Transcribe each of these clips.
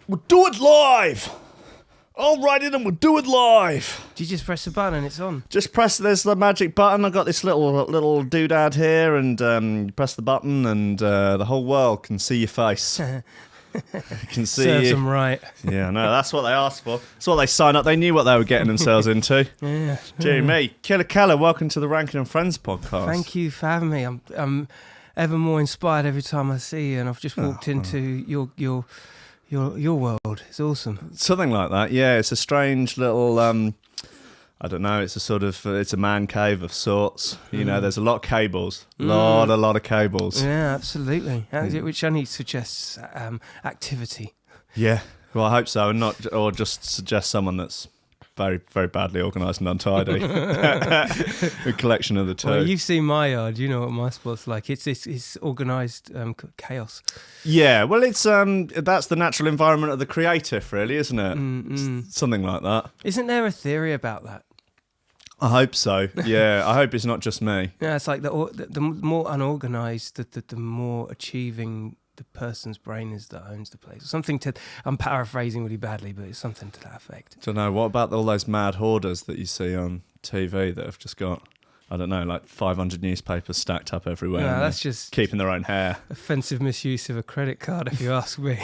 We'll do it live. I'll write it and we'll do it live. Do you just press the button and it's on? Just press, there's the magic button. I've got this little doodad here, and you press the button and the whole world can see your face. You can see Serves you. them right. Yeah, no, that's what they asked for. That's what they signed up. They knew what they were getting themselves into. Yeah. Dear me. Killa Kela, welcome to the Rankin and Friends podcast. Thank you for having me. I'm ever more inspired every time I see you, and I've just walked into your world. It's awesome. Something like that, yeah. It's a strange little, I don't know, it's a sort of, it's a man cave of sorts. You know, there's a lot of cables. A lot of cables. Yeah, absolutely. Which only suggests activity. Yeah, well, I hope so, and not, or just suggest someone that's very, very badly organised and untidy. A collection of the two. Well, you've seen my yard. You know what my spot's like. It's organised chaos. Yeah, well, it's that's the natural environment of the creative, really, isn't it? Something like that. Isn't there a theory about that? I hope so. Yeah, I hope it's not just me. Yeah, it's like the more unorganised, the more achieving the person's brain is that owns the place. Something to, I'm paraphrasing really badly, but it's something to that effect. Don't know, what about all those mad hoarders that you see on TV that have just got, I don't know, like 500 newspapers stacked up everywhere? No, that's just keeping their own hair. Offensive misuse of a credit card, if you ask me.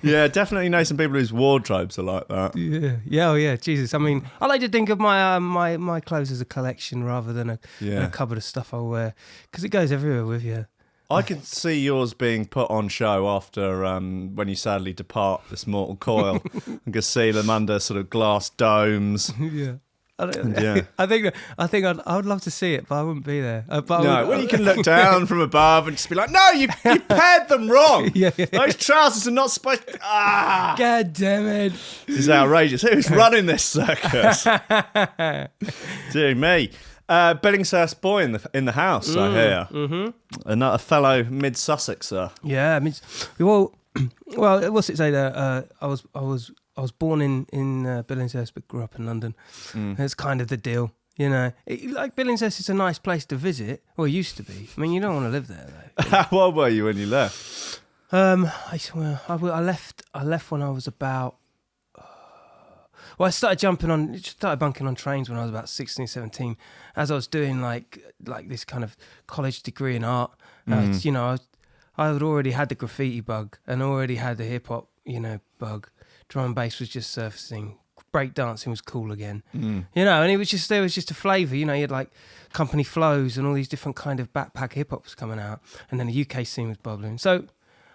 Yeah, definitely know some people whose wardrobes are like that. Oh yeah, Jesus. I mean, I like to think of my my clothes as a collection rather than a cupboard of stuff I wear, because it goes everywhere with you. I can see yours being put on show after when you sadly depart this mortal coil. I can see them under sort of glass domes. Yeah. Yeah. I think I would love to see it, but I wouldn't be there. You can look down from above and just be like, "No, you paired them wrong. Yeah. Those trousers are not supposed." God damn it! This is outrageous. Who's running this circus? Dear me. Billingshurst boy in the house, I hear. Mm-hmm. A fellow mid Sussexer. Yeah, I mean, well, what's it say there? I was born in Billingshurst, but grew up in London. It's kind of the deal, you know. Like Billingshurst is a nice place to visit, or it used to be. I mean, you don't want to live there though. How old were you when you left? I left when I was about. Well, I started bunking on trains when I was about 16, 17. As I was doing like this kind of college degree in art, you know, I had already had the graffiti bug and already had the hip hop, you know, bug. Drum and bass was just surfacing. Break dancing was cool again, you know, and there was just a flavour, you know. You had like Company Flows and all these different kind of backpack hip hops coming out, and then the UK scene was bubbling. So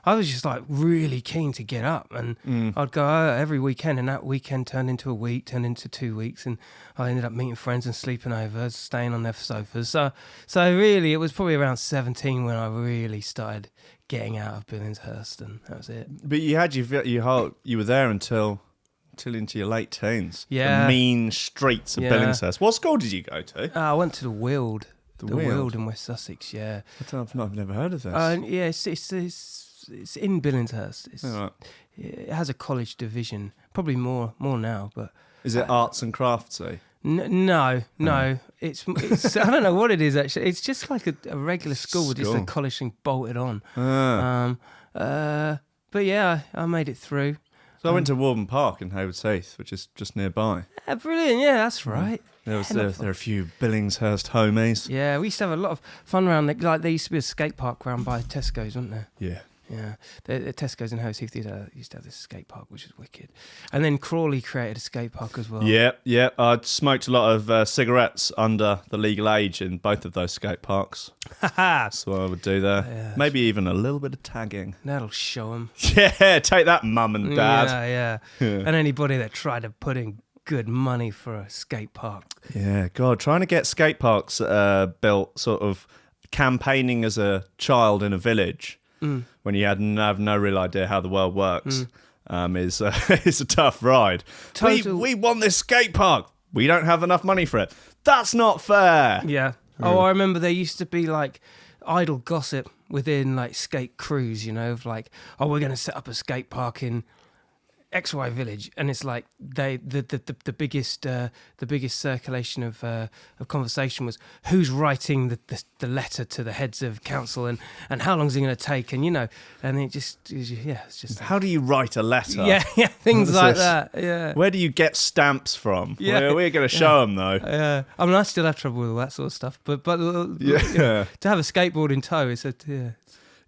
I was just like really keen to get up, and I'd go out every weekend, and that weekend turned into a week, turned into 2 weeks, and I ended up meeting friends and sleeping over, staying on their sofas. So really, it was probably around 17 when I really started getting out of Billingshurst, and that was it. But you had you were there until into your late teens. Yeah, the mean streets of Billingshurst. What school did you go to? I went to the Weald. The Weald in West Sussex. Yeah, I've never heard of this. Yeah, it's in Billingshurst. Right. It has a college division, probably more now. But is it arts and craftsy? No. It's I don't know what it is actually. It's just like a regular school with just a college thing bolted on. But yeah, I made it through. So I went to Warburton Park in Haywards Heath, which is just nearby. Brilliant. Yeah, that's right. There are a few Billingshurst homies. Yeah, we used to have a lot of fun around there. Like there used to be a skate park around by Tesco's, wasn't there? Yeah. Yeah, the Tesco's in Haywards Heath used to have this skate park, which is wicked. And then Crawley created a skate park as well. Yeah. I smoked a lot of cigarettes under the legal age in both of those skate parks. That's what I would do there. Yeah. Maybe even a little bit of tagging. That'll show them. Yeah, take that, mum and dad. Yeah. And anybody that tried to put in good money for a skate park. Yeah, God, trying to get skate parks built, sort of campaigning as a child in a village. When you have no real idea how the world works, is a tough ride. We want this skate park. We don't have enough money for it. That's not fair. Yeah. Oh, I remember there used to be like idle gossip within like skate crews, you know, of like, oh, we're going to set up a skate park in XY village, and it's like the biggest circulation of conversation was who's writing the letter to the heads of council, and how long is it going to take, and and it's just how do you write a letter? Yeah, things like that. Yeah, where do you get stamps from? Yeah, we're going to show them though. Yeah, I mean, I still have trouble with all that sort of stuff, but to have a skateboard in tow, it's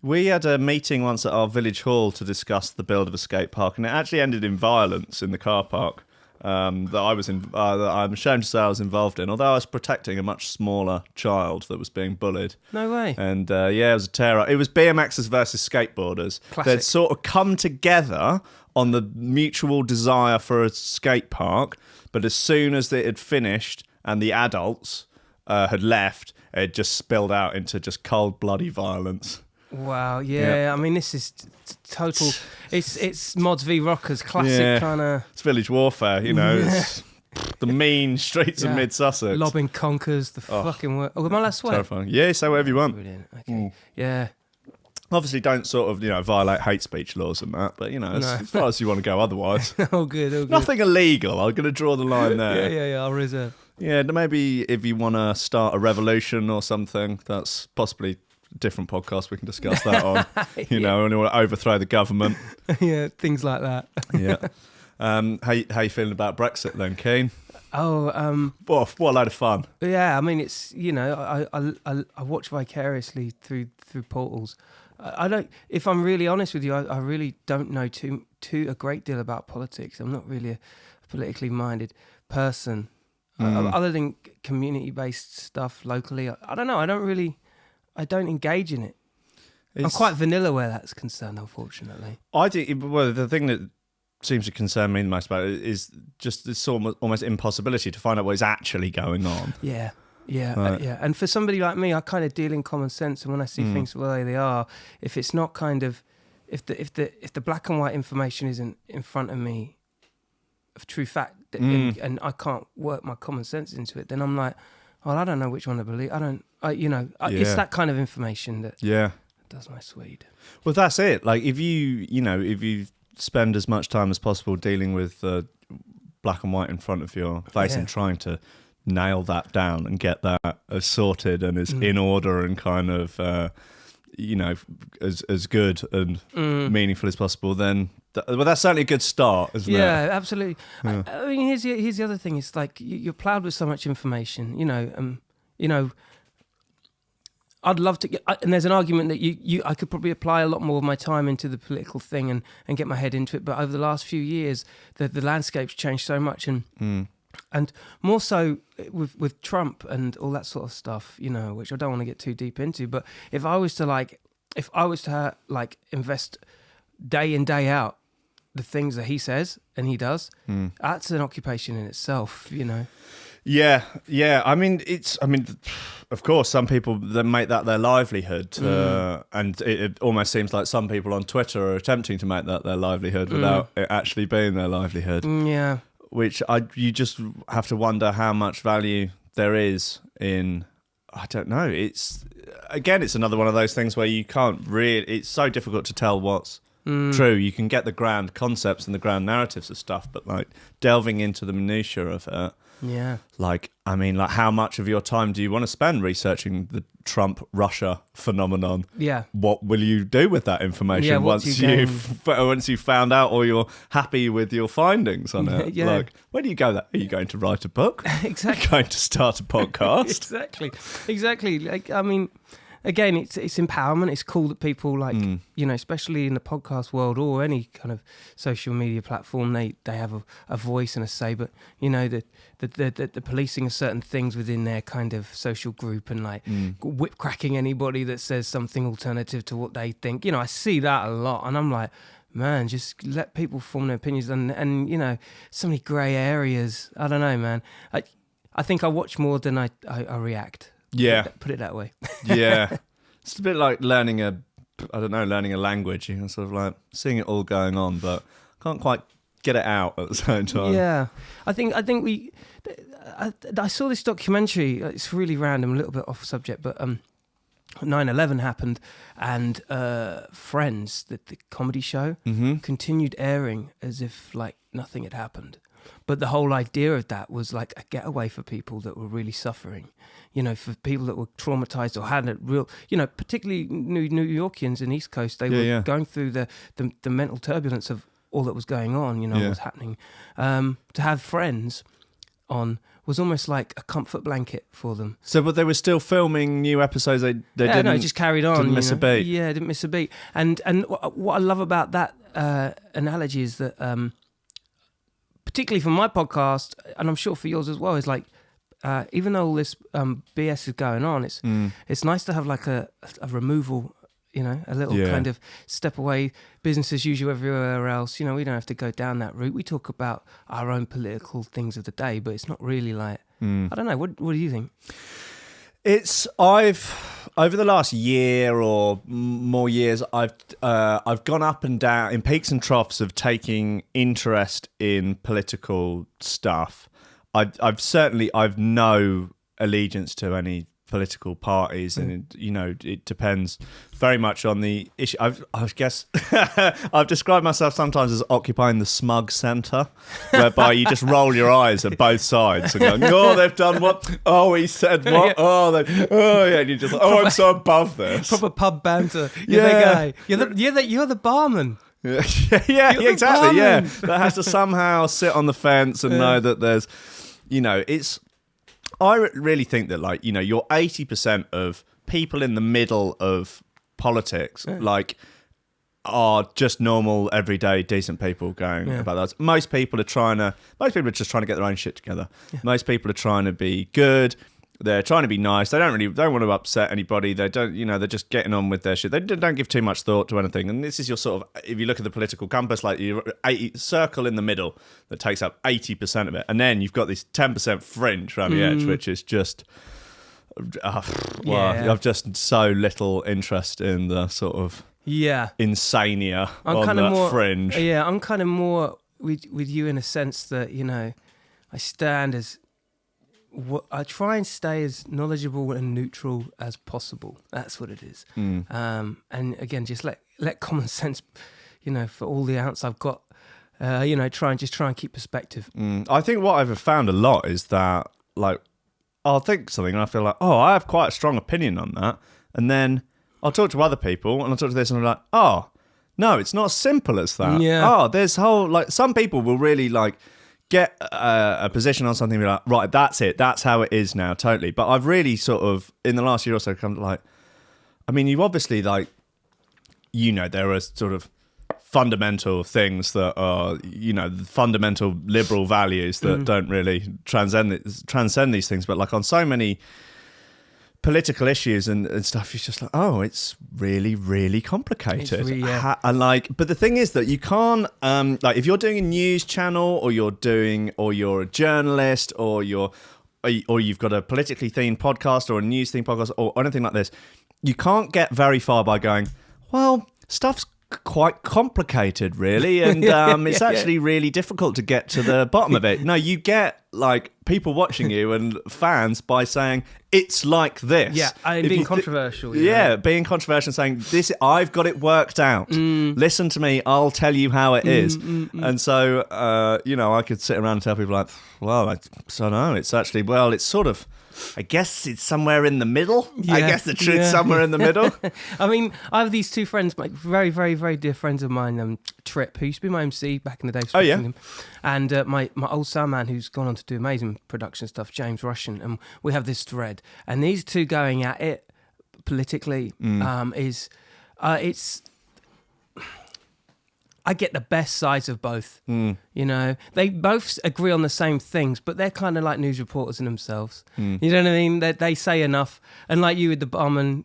We had a meeting once at our village hall to discuss the build of a skate park, and it actually ended in violence in the car park that I'm ashamed to say I was involved in, although I was protecting a much smaller child that was being bullied. No way. And it was a terror. It was BMXers versus skateboarders. Classic. They'd sort of come together on the mutual desire for a skate park, but as soon as it had finished and the adults had left, it just spilled out into just cold, bloody violence. Wow, yeah. I mean, this is total. It's Mods v Rockers, classic kind of. It's village warfare, It's the mean streets of mid Sussex. Lobbing conkers, the fucking work. Oh, am I allowed to swear? Terrifying. Yeah, say whatever you want. Brilliant. Okay. Yeah. Obviously, don't sort of violate hate speech laws and that, but as far as you want to go, otherwise. All good. Nothing illegal. I'm going to draw the line there. Yeah. I'll reserve. Yeah, maybe if you want to start a revolution or something, that's possibly different podcast we can discuss that on. And you want to overthrow the government. Yeah, things like that. Yeah. How you feeling about Brexit then, Keen? What a load of fun. Yeah, I mean, it's I watch vicariously through portals. I don't. If I'm really honest with you, I really don't know a great deal about politics. I'm not really a politically minded person. Other than community-based stuff locally, I don't know. I don't engage in it. I'm quite vanilla where that's concerned, unfortunately. I think, well, the thing that seems to concern me the most about it is just this almost impossibility to find out what is actually going on. Yeah. And for somebody like me, I kind of deal in common sense, and when I see things the way they are, if it's not kind of, if the black and white information isn't in front of me of true fact, and I can't work my common sense into it, then I'm like, well, I don't know which one to believe. It's that kind of information that does my swede. Well, that's it. Like if you spend as much time as possible dealing with black and white in front of your face and trying to nail that down and get that as sorted and as in order and kind of as good and meaningful as possible, then that's certainly a good start, isn't it? Yeah, absolutely. I mean, here's the other thing. It's like you're ploughed with so much information. I'd love to get, and there's an argument that I could probably apply a lot more of my time into the political thing and get my head into it. But over the last few years, the landscape's changed so much, and more so with Trump and all that sort of stuff, which I don't want to get too deep into. But if I was to invest day in, day out the things that he says and he does, that's an occupation in itself, Yeah. I mean, of course, some people then make that their livelihood, and it almost seems like some people on Twitter are attempting to make that their livelihood without it actually being their livelihood. Yeah. Which you just have to wonder how much value there is in. I don't know. It's another one of those things where you can't really. It's so difficult to tell what's true. You can get the grand concepts and the grand narratives of stuff, but like delving into the minutiae of it. Yeah. How much of your time do you want to spend researching the Trump-Russia phenomenon? Yeah. What will you do with that information once you've found out or you're happy with your findings on it? Yeah. Like, where do you go? Are you going to write a book? Exactly. Are you going to start a podcast? Exactly. Like, I mean, again, it's empowerment. It's cool that people especially in the podcast world or any kind of social media platform, they have a voice and a say. But the policing of certain things within their kind of social group and whip cracking anybody that says something alternative to what they think. I see that a lot, and I'm like, man, just let people form their opinions. And so many grey areas. I don't know, man. I think I watch more than I react. Yeah. Put it that way. Yeah. It's a bit like learning a language. You can sort of like seeing it all going on, but can't quite get it out at the same time. Yeah. I think I saw this documentary. It's really random, a little bit off subject, but 9/11 happened, and Friends, the comedy show, continued airing as if like nothing had happened. But the whole idea of that was like a getaway for people that were really suffering, for people that were traumatized or had a real, particularly New Yorkians in East Coast, they were going through the mental turbulence of all that was going on, what was happening. To have Friends on was almost like a comfort blanket for them. So, but they were still filming new episodes. They didn't. No, it just carried on. Didn't miss a beat. Yeah, didn't miss a beat. And what I love about that analogy is that, particularly for my podcast, and I'm sure for yours as well, is like even though all this BS is going on, it's nice to have like a removal. A little kind of step away, business as usual everywhere else. We don't have to go down that route. We talk about our own political things of the day, but it's not really like, I don't know. What do you think? I've over the last year or more years, I've gone up and down in peaks and troughs of taking interest in political stuff. I've no allegiance to any political parties, and it depends very much on the issue. I guess I've described myself sometimes as occupying the smug centre, whereby you just roll your eyes at both sides and go, "Oh, they've done what? Oh, he said what? Oh, and you're just like, I'm so above this." Proper pub banter. You're the guy. You're the barman. Yeah, exactly. Yeah, that has to somehow sit on the fence and know that there's, it's. I really think that, you're 80% of people in the middle of politics, are just normal, everyday, decent people going about that. Most people are just trying to get their own shit together. Yeah. Most people are trying to be good. They're trying to be nice. They don't want to upset anybody. They don't, they're just getting on with their shit. They don't give too much thought to anything. And this is your sort of, if you look at the political compass, like your circle in the middle that takes up 80% of it. And then you've got this 10% fringe around the edge, which is just, I've just so little interest in the sort of insania on that fringe. Yeah, I'm kind of more with you in a sense that, I stand as... I try and stay as knowledgeable and neutral as possible. That's what it is. And again, just let common sense, for all the ounce I've got, try and keep perspective. I think what I've found a lot is that, I'll think something and I feel like, I have quite a strong opinion on that. And then I'll talk to other people and I'll talk to this and I'm like, no, it's not as simple as that. Yeah. There's some people will really get a position on something and be like, right, that's it. That's how it is now, totally. But I've really sort of, in the last year or so, come to you obviously there are sort of fundamental things that are, fundamental liberal values that don't really transcend these things. But on so many political issues and stuff, it's just it's really, really complicated. It's really, but the thing is that you can't, if you're doing a news channel or you're a journalist or you've got a politically themed podcast or a news themed podcast or anything like this, you can't get very far by going, well, stuff's quite complicated, really, and it's actually really difficult to get to the bottom of it. No, you get people watching you and fans by saying it's like this. Yeah, and being controversial. Being controversial and saying this. I've got it worked out. Listen to me. I'll tell you how it is. And so, I could sit around and tell people well, I don't know. It's actually it's sort of. I guess it's somewhere in the middle. Yeah, I guess the truth's somewhere in the middle. I mean, I have these two friends, very, very, very dear friends of mine, Trip, who used to be my MC back in the day. Oh, yeah. Him, and my old sound man who's gone on to do amazing production stuff, James Russian. And we have this thread. And these two going at it politically it's... I get the best sides of both. They both agree on the same things, but they're kind of like news reporters in themselves. You know what I mean? They say enough, and like you with the barman,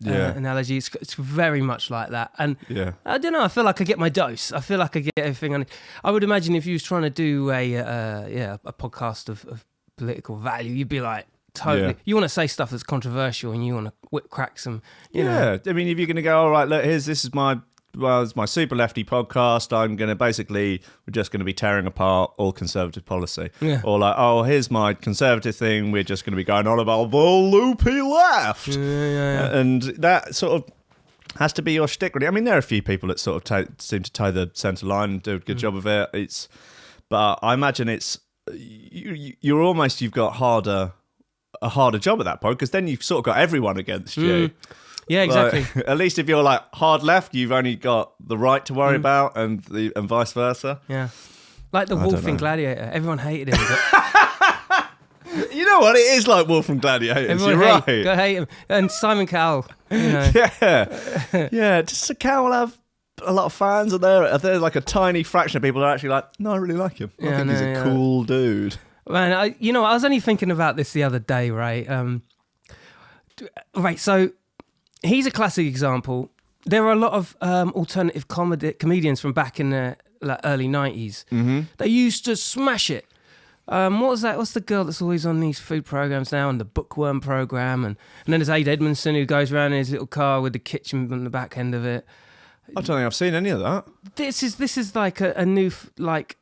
analogy, it's very much like that. And I don't know. I feel like I get my dose. I feel like I get everything. I would imagine if you was trying to do a podcast of political value, you'd be like. Totally. Yeah. You want to say stuff that's controversial and you want to crack some, you know. I mean, if you're going to go, all right, look, this is my it's my Super Lefty podcast. I'm going to we're just going to be tearing apart all conservative policy. Yeah. Or like, oh, here's my conservative thing. We're just going to be going on about the loopy left. Yeah. And that sort of has to be your shtick, really. I mean, there are a few people that sort of seem to toe the centre line and do a good job of it. But I imagine you've got a harder job at that point, because then you've sort of got everyone against you. Yeah, exactly. Like, at least if you're like hard left, you've only got the right to worry about, and vice versa. Yeah, like the wolf in Gladiator. Everyone hated him. But you know what? It is like Wolf from Gladiators. everyone You're right. Go hate him. And Simon Cowell. You know. Yeah. Just a cow will have a lot of fans. Are there like a tiny fraction of people that are actually like, no, I really like him. I think he's a cool dude. Man, I was only thinking about this the other day, right? So he's a classic example. There are a lot of alternative comedians from back in the early 90s. Mm-hmm. They used to smash it. What was that? What's the girl that's always on these food programs now, and the Bookworm program? And then there's Ade Edmondson, who goes around in his little car with the kitchen on the back end of it. I don't think I've seen any of that. This is like a new like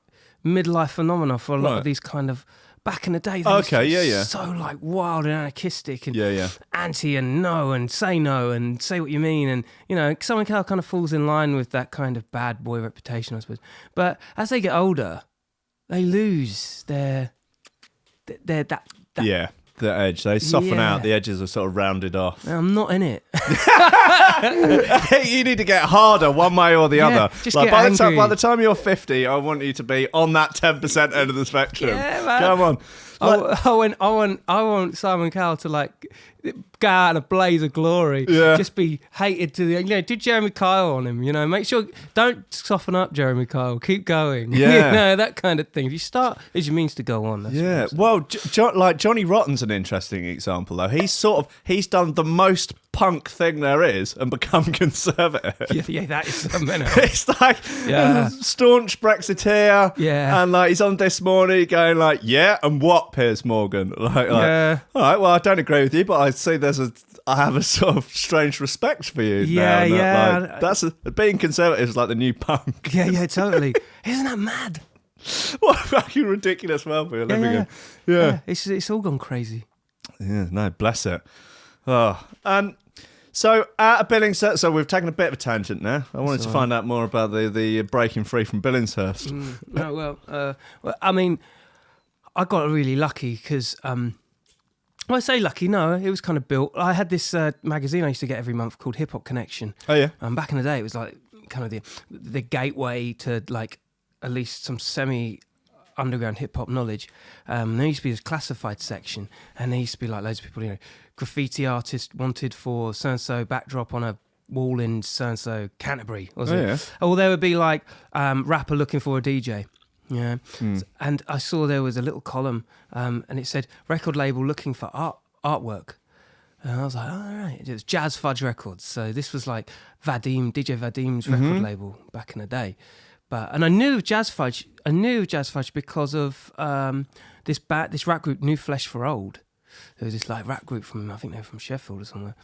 midlife phenomenon for a lot of these kind of back in the day. So like wild and anarchistic and anti and no and say what you mean, and Simon Cowell kind of falls in line with that kind of bad boy reputation, I suppose. But as they get older, they lose their the edge. They soften out. The edges are sort of rounded off. I'm not in it. You need to get harder one way or the other. Just like, by the time you're 50, I want you to be on that 10% end of the spectrum. Yeah, man. Come on. I want Simon Cowell to like go out in a blaze of glory. Yeah. Just be hated to the do Jeremy Kyle on him. Make sure don't soften up, Jeremy Kyle. Keep going. Yeah. That kind of thing. If you start, it means to go on. That's well, like Johnny Rotten's an interesting example though. He's done the most punk thing there is and become conservative. Yeah, that is something else. It's like staunch Brexiteer. Yeah. And like he's on This Morning going like, and what, Piers Morgan? Like, all right, well, I don't agree with you, but I see I have a sort of strange respect for you. Yeah. That's being conservative is like the new punk. Yeah, totally. Isn't that mad? What a fucking ridiculous world we're living in. Yeah. It's all gone crazy. Yeah, no, bless it. Oh, so out of Billingshurst, so we've taken a bit of a tangent there. I wanted to find out more about the breaking free from Billingshurst. I mean, I got really lucky because, I say lucky, no, it was kind of built. I had this magazine I used to get every month called Hip Hop Connection. Oh, yeah? Back in the day, it was like kind of the gateway to like at least some semi-underground hip-hop knowledge. There used to be this classified section, and there used to be like loads of people, graffiti artist wanted for so-and-so backdrop on a wall in so-and-so Canterbury. Or there would be like rapper looking for a DJ. Yeah. And I saw there was a little column and it said record label looking for artwork. And I was like, all right. It was Jazz Fudge Records. So this was like DJ Vadim's record label back in the day. And I knew Jazz Fudge because of this rap group, New Flesh for Old. There was this like rap group from, I think they were from Sheffield or somewhere,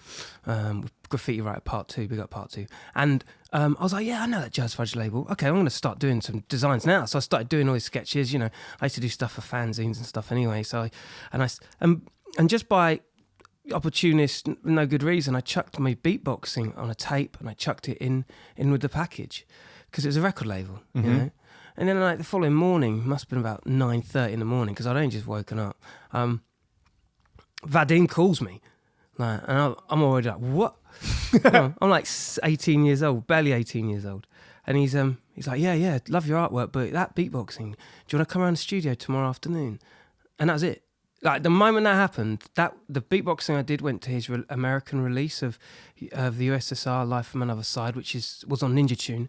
with Graffiti Writer Part 2, big up Part 2. And I was like, I know that Jazz Fudge label. Okay, I'm going to start doing some designs now. So I started doing all these sketches, I used to do stuff for fanzines and stuff anyway. So, and just by opportunist, no good reason, I chucked my beatboxing on a tape and I chucked it in with the package because it was a record label, you know. And then like the following morning, must have been about 9:30 in the morning because I'd only just woken up. Vadim calls me, like, and I'm already like, what? I'm like 18 years old, barely 18 years old, and he's like, yeah, love your artwork, but that beatboxing, do you want to come around the studio tomorrow afternoon? And that was it. Like the moment that happened, that the beatboxing I did went to his American release of the USSR Life from Another Side, which was on Ninja Tune,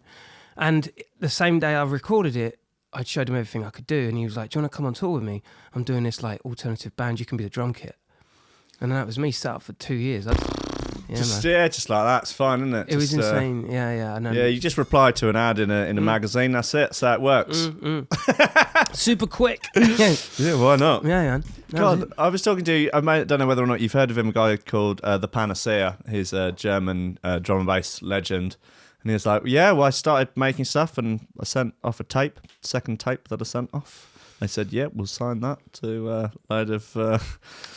and the same day I recorded it, I showed him everything I could do, and he was like, do you want to come on tour with me? I'm doing this like alternative band, you can be the drum kit. And that was me set up for 2 years. Just like that. It's fine, isn't it? It was insane. I know. Yeah, you just reply to an ad in a magazine. That's it. So it works. Super quick. Yeah, why not? Yeah. God, I was talking to. I don't know whether or not you've heard of him. A guy called the Panacea. He's a German drum and bass legend. And he was like, yeah, well, I started making stuff and I sent off a second tape that I sent off. They said, yeah, we'll sign that to a load of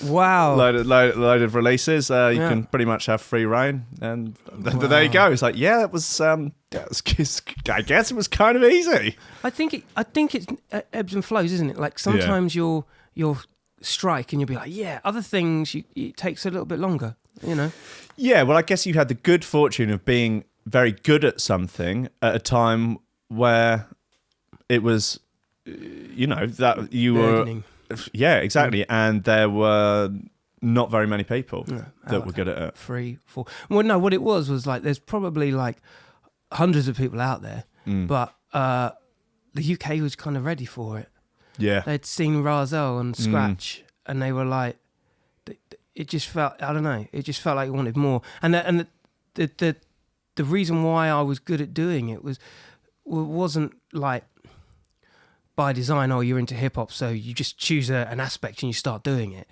load of releases. You can pretty much have free reign. And there you go. It's like, yeah, it was. I guess it was kind of easy. I think it's ebbs and flows, isn't it? Like sometimes you'll strike and you'll be like, yeah. Other things it takes a little bit longer. You know. Yeah. Well, I guess you had the good fortune of being very good at something at a time where it was, that you were, exactly, and there were not very many people that were good at it. 3, 4. Well, no, what it was like there's probably like hundreds of people out there, but the UK was kind of ready for it. Yeah, they'd seen Razel and Scratch, and they were like, it just felt, I don't know, it just felt like it wanted more, and the reason why I was good at doing it wasn't like by design, you're into hip hop, so you just choose an aspect and you start doing it.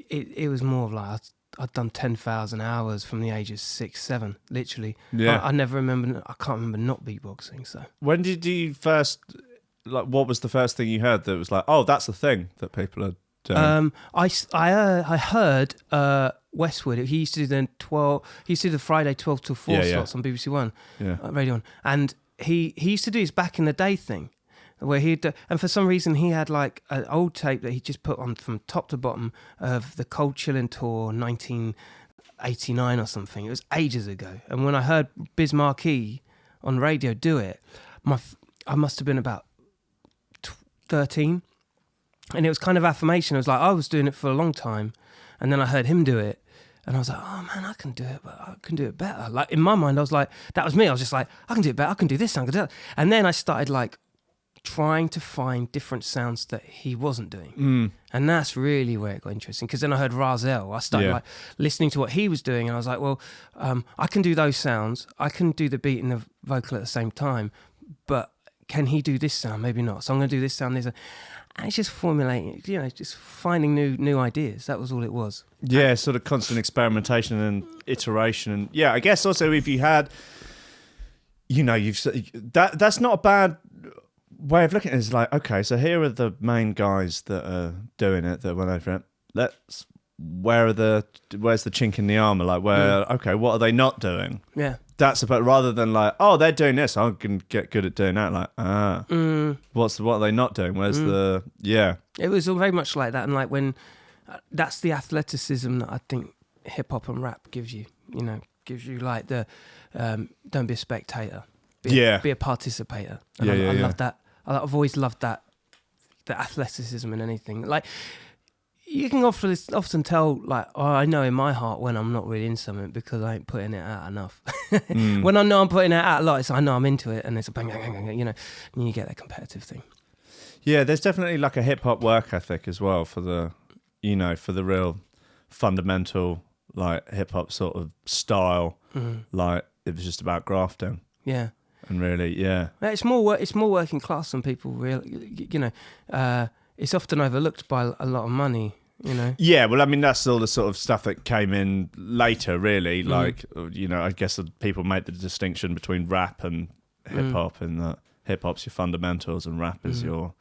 It was more of like I'd done 10,000 hours from the ages 6, 7, literally. Yeah, I can't remember not beatboxing. So when did you first, like, what was the first thing you heard that was like, oh, that's the thing that people are doing? I heard Westwood. He used to do the Friday 12 till 4 slots on BBC One, Radio 1, and he used to do his back in the day thing, where and for some reason he had like an old tape that he just put on from top to bottom of the Cold Chillin' Tour 1989 or something. It was ages ago, and when I heard Biz Markie on radio do it, I must have been about 13, and it was kind of affirmation. It was like I was doing it for a long time, and then I heard him do it, and I was like, oh man, I can do it, but I can do it better. Like in my mind, I was like, that was me. I was just like, I can do it better. I can do this sound. And then I started like trying to find different sounds that he wasn't doing, and that's really where it got interesting. Because then I heard Razel. I started like listening to what he was doing, and I was like, well, I can do those sounds. I can do the beat and the vocal at the same time, but can he do this sound? Maybe not. So I'm going to do this sound. And it's just formulating, just finding new ideas. That was all it was. Yeah, sort of constant experimentation and iteration. And I guess also if you had, that's not a bad way of looking at it. It's like, okay, so here are the main guys that are doing it, that went over it. Where's the chink in the armor? Like, okay, what are they not doing? Yeah. That's about, rather than like, oh, they're doing this, I can get good at doing that. Like, what are they not doing? Where's the It was all very much like that, and like when that's the athleticism that I think hip hop and rap gives you. Gives you like the don't be a spectator, be a participator. And I love that. I've always loved that, the athleticism in anything. Like, you can often tell, like, I know in my heart when I'm not really in something because I ain't putting it out enough. When I know I'm putting it out a lot, I know I'm into it, and it's a bang, bang, bang, and you get that competitive thing. Yeah, there's definitely like a hip hop work ethic as well for the real fundamental like hip hop sort of style. Like it was just about grafting. Yeah. And really, it's more working class than people really. It's often overlooked by a lot of money. Yeah, well, I mean, that's all the sort of stuff that came in later, really. Like, I guess people make the distinction between rap and hip hop, and that hip hop's your fundamentals and rap is your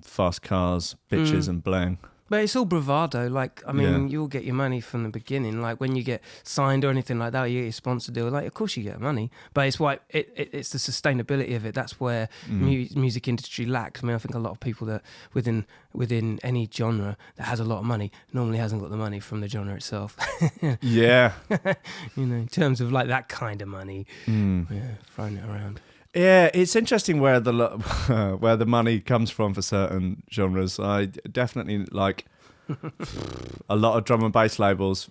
fast cars, bitches, and bling. But it's all bravado. Like, I mean, you'll get your money from the beginning. Like, when you get signed or anything like that, you get your sponsor deal. Like, of course you get money. But it's why it's the sustainability of it. That's where music industry lacks. I mean, I think a lot of people that within any genre that has a lot of money normally hasn't got the money from the genre itself. Yeah. In terms of like that kind of money. Throwing it around. Yeah, it's interesting where the money comes from for certain genres. I definitely like a lot of drum and bass labels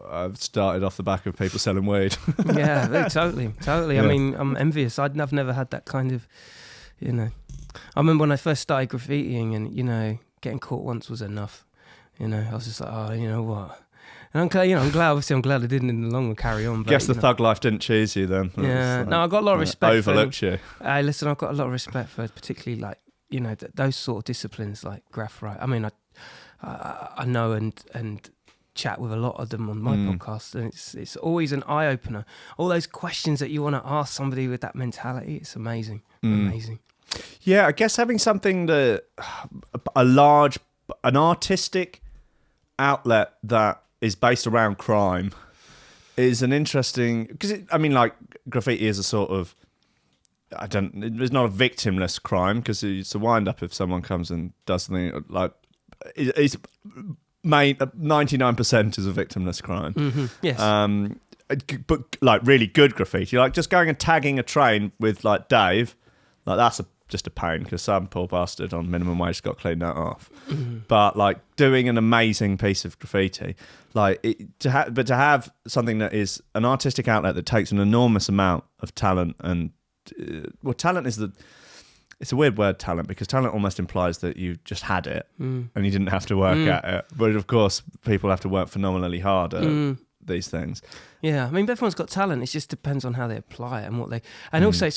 I've started off the back of people selling weed. Yeah, totally. Yeah. I mean, I'm envious. I've never had that kind of, I remember when I first started graffitiing, and getting caught once was enough. I was just like, oh, you know what. And I'm glad. Obviously, I'm glad I didn't in the long run carry on. But, guess the thug life didn't choose you then. Yeah, no, I got a lot of respect. Overlooked you. Listen, I've got a lot of respect for particularly like those sort of disciplines like graph writing. I mean, I know and chat with a lot of them on my podcast, and it's always an eye opener. All those questions that you want to ask somebody with that mentality, it's amazing, amazing. Yeah, I guess having something that an artistic outlet that is based around crime is an interesting, because like graffiti is a sort of, it's not a victimless crime, because it's a wind up if someone comes and does something like, it's 99% is a victimless crime. Mm-hmm. Yes. But like really good graffiti, like just going and tagging a train with like Dave, like that's just a pain, because some poor bastard on minimum wage got cleaned that off. Mm-hmm. But like doing an amazing piece of graffiti, like to have something that is an artistic outlet that takes an enormous amount of talent, and talent is it's a weird word, talent, because talent almost implies that you just had it and you didn't have to work at it. But of course, people have to work phenomenally hard at these things. Yeah, I mean, everyone's got talent. It just depends on how they apply it and what they. And also, it's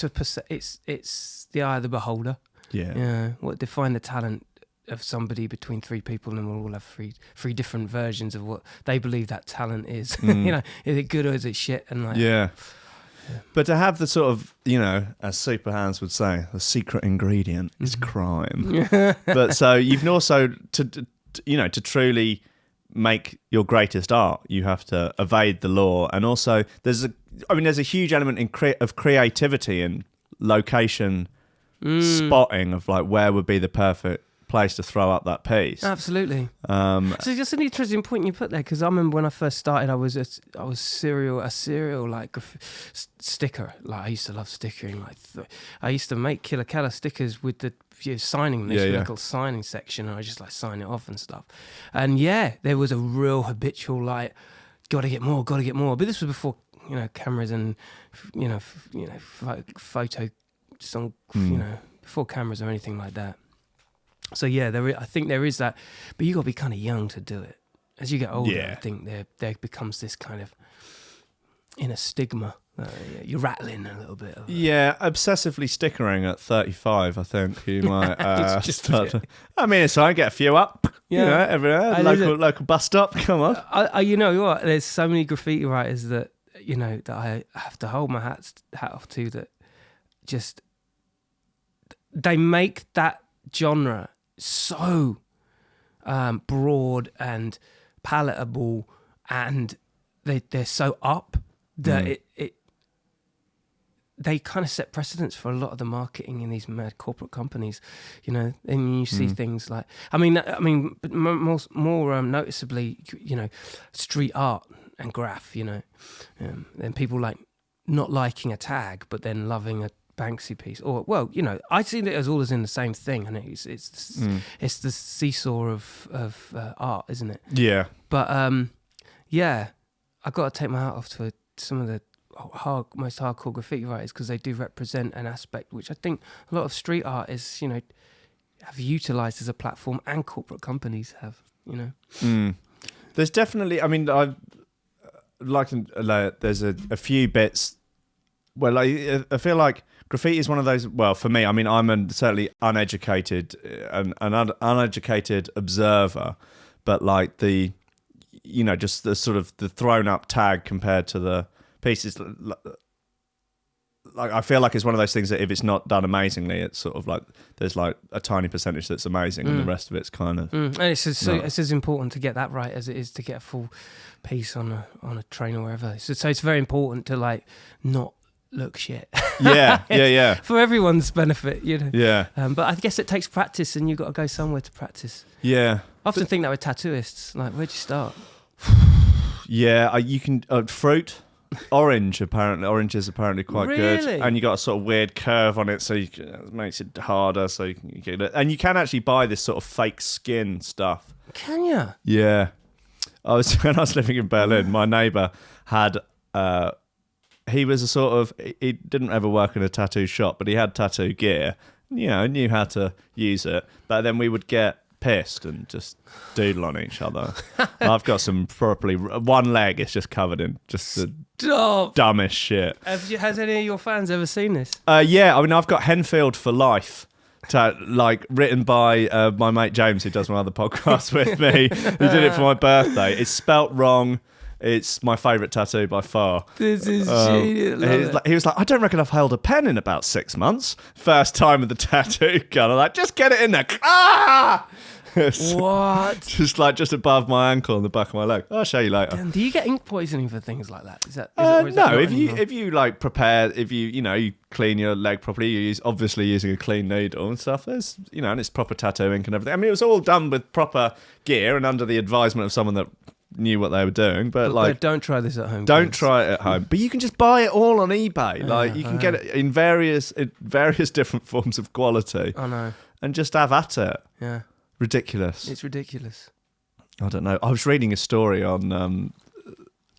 the eye of the beholder. Yeah. What define the talent of somebody between three people, and we'll all have three different versions of what they believe that talent is. Is it good or is it shit? And like, yeah. But to have the sort of, as Super Hands would say, the secret ingredient is crime. But so you've also, to truly make your greatest art, you have to evade the law. And also there's a huge element of creativity and location spotting of like where would be the perfect place to throw up that piece. Absolutely. So that's an interesting point you put there, because I remember when I first started, I was a serial like sticker. Like I used to love stickering. Like I used to make Killa Kela stickers with the signing this little signing section, and I just like sign it off and stuff. And there was a real habitual like, got to get more. But this was before cameras and photo, before cameras or anything like that. So I think there is that, but you got to be kind of young to do it. As you get older, I think there becomes this kind of inner stigma. You're rattling a little bit. Obsessively stickering at 35. I think you might start. It's fine. Get a few up. Everywhere. Local bus stop. Come on. You know what? There's so many graffiti writers that that I have to hold my hat off to. That just they make that genre so broad and palatable, and they're so up that they kind of set precedents for a lot of the marketing in these mad corporate companies, and you see things like, but more noticeably, street art and graph, and people like not liking a tag but then loving a Banksy piece, or I see it as all as in the same thing, and it's the seesaw of art, isn't it? Yeah. But I got to take my hat off to some of the most hardcore graffiti writers, because they do represent an aspect which I think a lot of street artists, have utilised as a platform, and corporate companies have. There's definitely. I've there's a few bits. Well, I feel like graffiti is one of those. Well, for me, I'm a certainly uneducated an uneducated observer, but like just the sort of the thrown up tag compared to the pieces. Like I feel like it's one of those things that if it's not done amazingly, it's sort of like there's like a tiny percentage that's amazing, and the rest of it's kind of. And it's as important to get that right as it is to get a full piece on a train or wherever. So it's very important to like not look shit. Yeah. For everyone's benefit, Yeah. But I guess it takes practice, and you've got to go somewhere to practice. Yeah. I often think that with tattooists, like, where'd you start? Yeah, you can fruit. Orange is apparently quite good, and you got a sort of weird curve on it, so it makes it harder. So you can get it, and you can actually buy this sort of fake skin stuff. Can you? Yeah. When I was living in Berlin, my neighbour had. He was he didn't ever work in a tattoo shop, but he had tattoo gear. Knew how to use it. But then we would get pissed and just doodle on each other. I've got some properly. One leg is just covered in just the dumbest shit. Has any of your fans ever seen this? Yeah, I've got Henfield for life like written by my mate James, who does my other podcast with me, who did it for my birthday. It's spelt wrong. It's my favourite tattoo by far. This is genius. He was like, I don't reckon I've held a pen in about 6 months. First time with the tattoo gun. I'm like, just get it in there. Ah! What? Just above my ankle on the back of my leg. I'll show you later. Damn, do you get ink poisoning for things like that? No, if you like prepare, if you clean your leg properly, you're obviously using a clean needle and stuff. There's and it's proper tattoo ink and everything. I mean, it was all done with proper gear and under the advisement of someone that knew what they were doing. But don't try this at home. Don't try it at home. But you can just buy it all on eBay. Like you can get it in various different forms of quality. I know. And just have at it. Yeah. Ridiculous. It's ridiculous. I don't know. I was reading a story on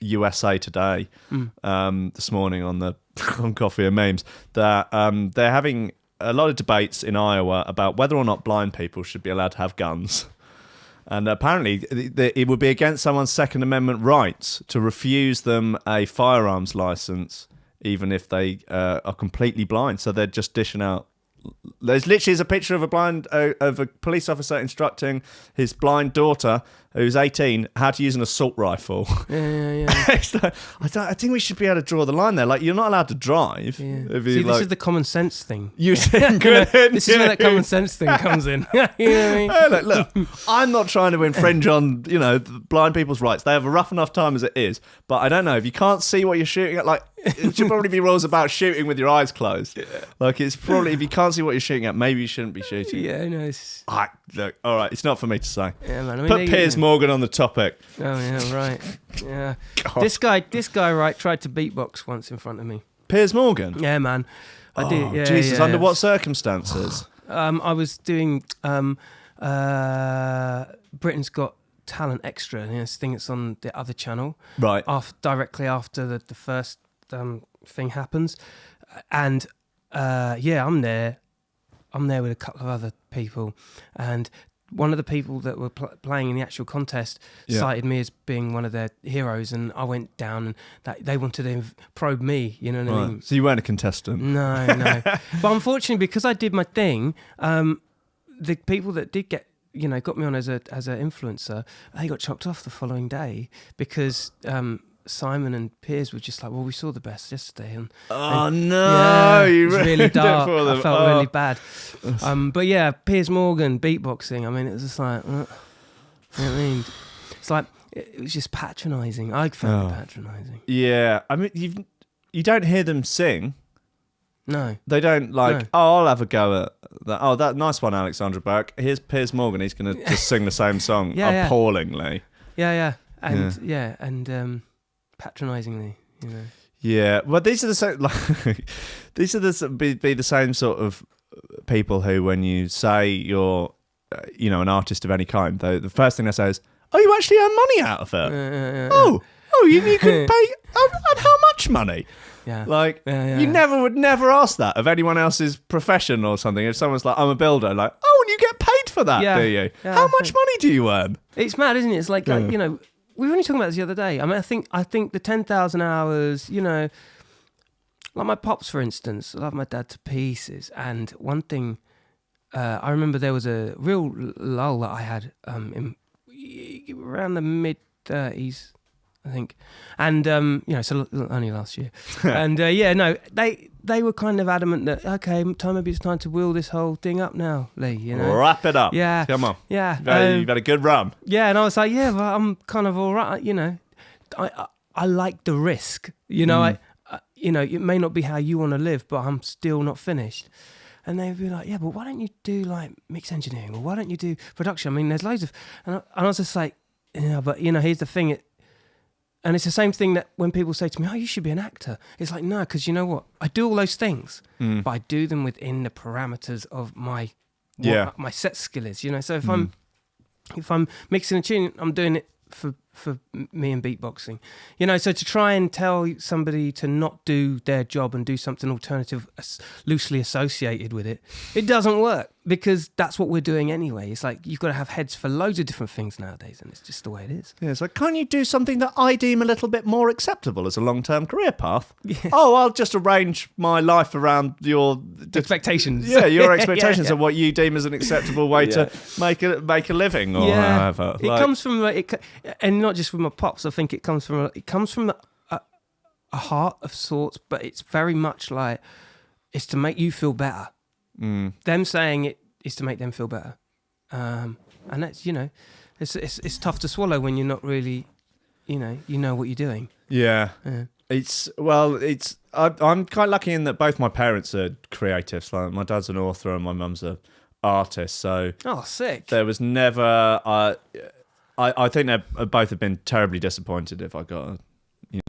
USA Today this morning on Coffee and Memes that they're having a lot of debates in Iowa about whether or not blind people should be allowed to have guns. And apparently it would be against someone's Second Amendment rights to refuse them a firearms license, even if they are completely blind. So they're just dishing out. There's literally a picture of a police officer instructing his blind daughter, who's 18, how to use an assault rifle. Yeah. I think we should be able to draw the line there. Like, you're not allowed to drive. Yeah. See, this is the common sense thing. You think? This is where that common sense thing comes in. You know what I mean? Look, I'm not trying to infringe on blind people's rights. They have a rough enough time as it is. But I don't know, if you can't see what you're shooting at, like, it should probably be rules about shooting with your eyes closed. Yeah. Like, it's probably, if you can't see what you're shooting at, maybe you shouldn't be shooting. Yeah, no. Look, all right, it's not for me to say. Yeah, man. Put Piers Morgan on the topic. Oh yeah, right. Yeah. This guy, right, tried to beatbox once in front of me. Piers Morgan? Yeah, man. I did. Yeah, Jesus, yeah, under what circumstances? I was doing Britain's Got Talent Extra, this thing that's on the other channel. Right. Directly after the first thing happens, and I'm there with a couple of other people, and one of the people that were playing in the actual contest cited me as being one of their heroes, and I went down, and they wanted to probe me, you know what I mean? So you weren't a contestant? No. But unfortunately, because I did my thing, the people that did get, got me on as an influencer, they got chopped off the following day because Simon and Piers were just like, well, we saw the best yesterday. And you it was really dark. I felt really bad. But yeah, Piers Morgan beatboxing. I mean, it was just like, you know what I mean? It's like, it was just patronising. I found it patronising. Yeah, I mean, you don't hear them sing. No. They don't I'll have a go at that. Oh, that nice one, Alexandra Burke. Here's Piers Morgan. He's going to just sing the same song appallingly. Yeah. And patronisingly, Yeah, well, these are the same. These are the same sort of people who, when you say you're, an artist of any kind, the first thing they say is, "Oh, you actually earn money out of it? Oh, you can pay, and how much money?" Yeah, you would never ask that of anyone else's profession or something. If someone's like, "I'm a builder," like, "Oh, and you get paid for that, do you? Yeah, how much money do you earn?" It's mad, isn't it? It's like we were only talking about this the other day. I mean, I think the 10,000 hours, like my pops, for instance, I love my dad to pieces. And one thing, I remember there was a real lull that I had around the mid-30s, I think. And, so only last year. And, they were kind of adamant that, okay, maybe it's time to wheel this whole thing up now, Lee, Wrap it up. Yeah. Come on. Yeah. You've had a good run. Yeah, and I was like, yeah, well, I'm kind of all right, I like the risk, it may not be how you want to live, but I'm still not finished. And they'd be like, yeah, but why don't you do, like, mix engineering, or why don't you do production? I mean, there's loads of... And I was just like, but, here's the thing, and it's the same thing that when people say to me, oh, you should be an actor. It's like, no, because you know what? I do all those things, but I do them within the parameters of my set skill is. So if I'm mixing a tune, I'm doing it for me and beatboxing. You know, so to try and tell somebody to not do their job and do something alternative loosely associated with it, it doesn't work, because that's what we're doing anyway. It's like you've got to have heads for loads of different things nowadays, and it's just the way it is. Yeah, it's like, can't you do something that I deem a little bit more acceptable as a long-term career path? Yeah. Oh, I'll just arrange my life around your expectations. Yeah, your expectations of what you deem as an acceptable way to make a living, or however. It comes from and not just from my pops. I think it comes from a heart of sorts, but it's very much like it's to make you feel better. Them saying it is to make them feel better, and that's, you know, it's tough to swallow when you're not really, you know what you're doing. Yeah. I'm quite lucky in that both my parents are creatives. Like, my dad's an author and my mum's an artist. So sick. There was never. I think they both have been terribly disappointed if I got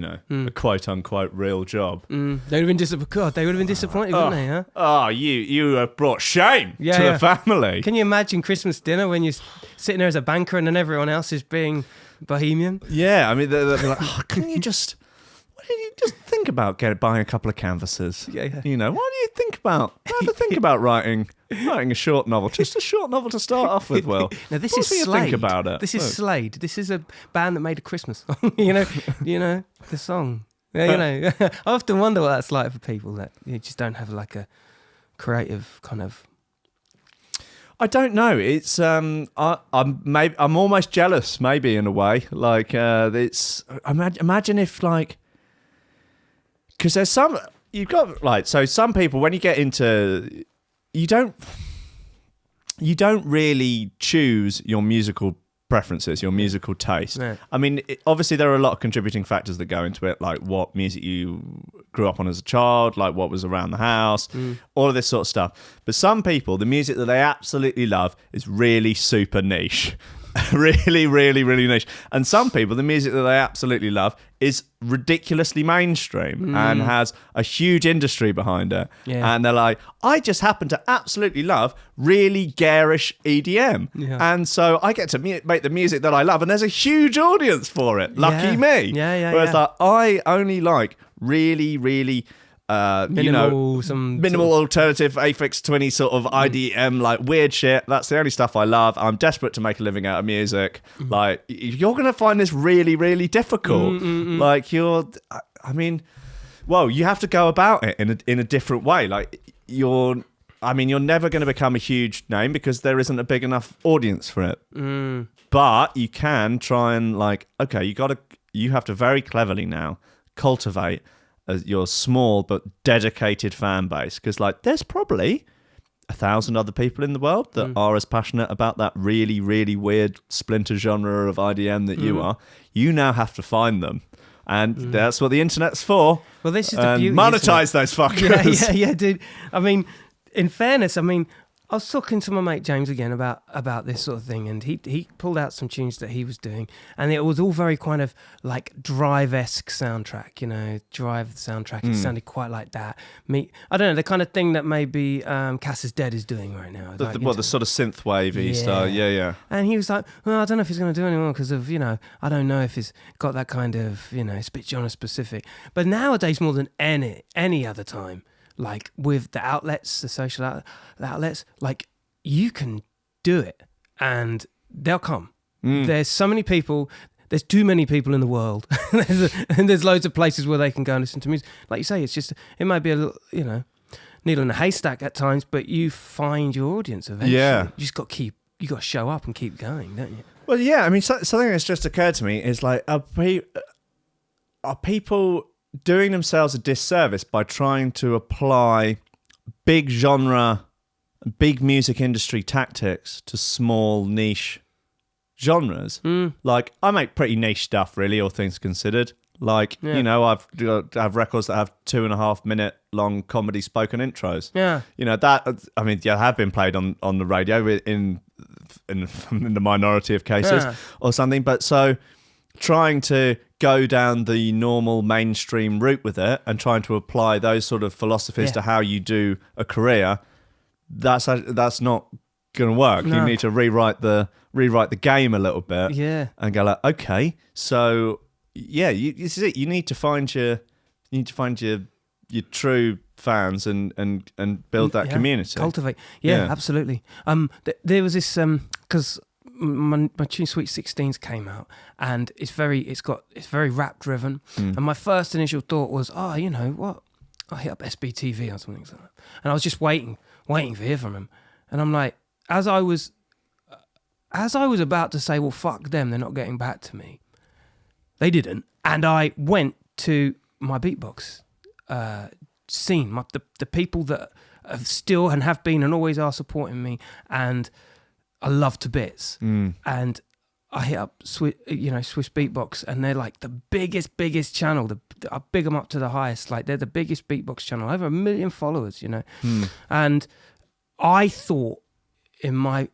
a quote unquote real job. They would have been disappointed. They would have been disappointed, wouldn't they? Huh? Oh, you have brought shame to the family. Can you imagine Christmas dinner when you're sitting there as a banker and then everyone else is being bohemian? Yeah, I mean, they'll be like, can you just think about buying a couple of canvases? Yeah. You know, why do you think about writing a short novel? Just a short novel to start off with, Will. Now, this What is do you Slade. think about it? This is Slade. This is a band that made a Christmas song. you know the song. Yeah, I often wonder what that's like for people that just don't have like a creative kind of. I don't know. It's I'm almost jealous, maybe, in a way. Like imagine if, like, because there's some you've got, like, so some people, when you get into, you don't really choose your musical preferences, your musical taste. No. I mean, obviously there are a lot of contributing factors that go into it, like what music you grew up on as a child, like what was around the house, all of this sort of stuff. But some people, the music that they absolutely love is really super niche. Really, really, really niche. And some people, the music that they absolutely love is ridiculously mainstream and has a huge industry behind it. Yeah. And they're like, I just happen to absolutely love really garish EDM. Yeah. And so I get to make the music that I love, and there's a huge audience for it. Lucky me. Yeah. Whereas like, I only like really, really... minimal alternative Aphex Twinny sort of IDM, like weird shit. That's the only stuff I love. I'm desperate to make a living out of music. Like, you're gonna find this really, really difficult. Like, you have to go about it in a different way. Like, you're never going to become a huge name because there isn't a big enough audience for it. But you can try and, like, okay, you have to very cleverly now cultivate your small but dedicated fan base, because, like, there's probably 1,000 other people in the world that are as passionate about that really, really weird splinter genre of IDM that you are. You now have to find them, and that's what the internet's for. Well, this is the beauty. Monetize those fuckers. Yeah, dude. I mean, in fairness, I was talking to my mate James again about this sort of thing, and he pulled out some tunes that he was doing, and it was all very kind of like Drive-esque soundtrack, Drive soundtrack. It sounded quite like that. I don't know, the kind of thing that maybe Cass is Dead is doing right now. The sort of synth wavy style, yeah. And he was like, well, I don't know if he's going to do anymore because of, I don't know if he's got that kind of, it's a bit genre specific. But nowadays, more than any other time, like with the outlets, the social outlets, like, you can do it and they'll come. There's so many people, there's too many people in the world. And there's loads of places where they can go and listen to music. Like you say, it might be a little, needle in a haystack at times, but you find your audience eventually. Yeah. You just got to show up and keep going, don't you? Well, yeah, I mean, something that's just occurred to me is, like, are people doing themselves a disservice by trying to apply big genre, big music industry tactics to small niche genres? Like, I make pretty niche stuff, really, all things considered. Like, I have records that have 2.5 minute long comedy spoken intros. Yeah. I have been played on the radio in the minority of cases or something. But so trying to go down the normal mainstream route with it and trying to apply those sort of philosophies to how you do a career, that's not going to work. No. You need to rewrite the game a little bit. Yeah. And go like, okay, so yeah, this is it. You need to find your true fans and build that community. Cultivate. Yeah, absolutely. There was this because my tune Sweet 16s came out, and it's very rap driven. And my first initial thought was, you know what? I'll hit up SBTV or something like that. And I was just waiting to hear from him. And I'm like, as I was about to say, well, fuck them, they're not getting back to me. They didn't. And I went to my beatbox scene, the people that have still and have been and always are supporting me, and I love to bits. And I hit up Swiss Beatbox, and they're like the biggest channel. I big them up to the highest. Like, they're the biggest beatbox channel, over 1 million followers, you know. And I thought, in my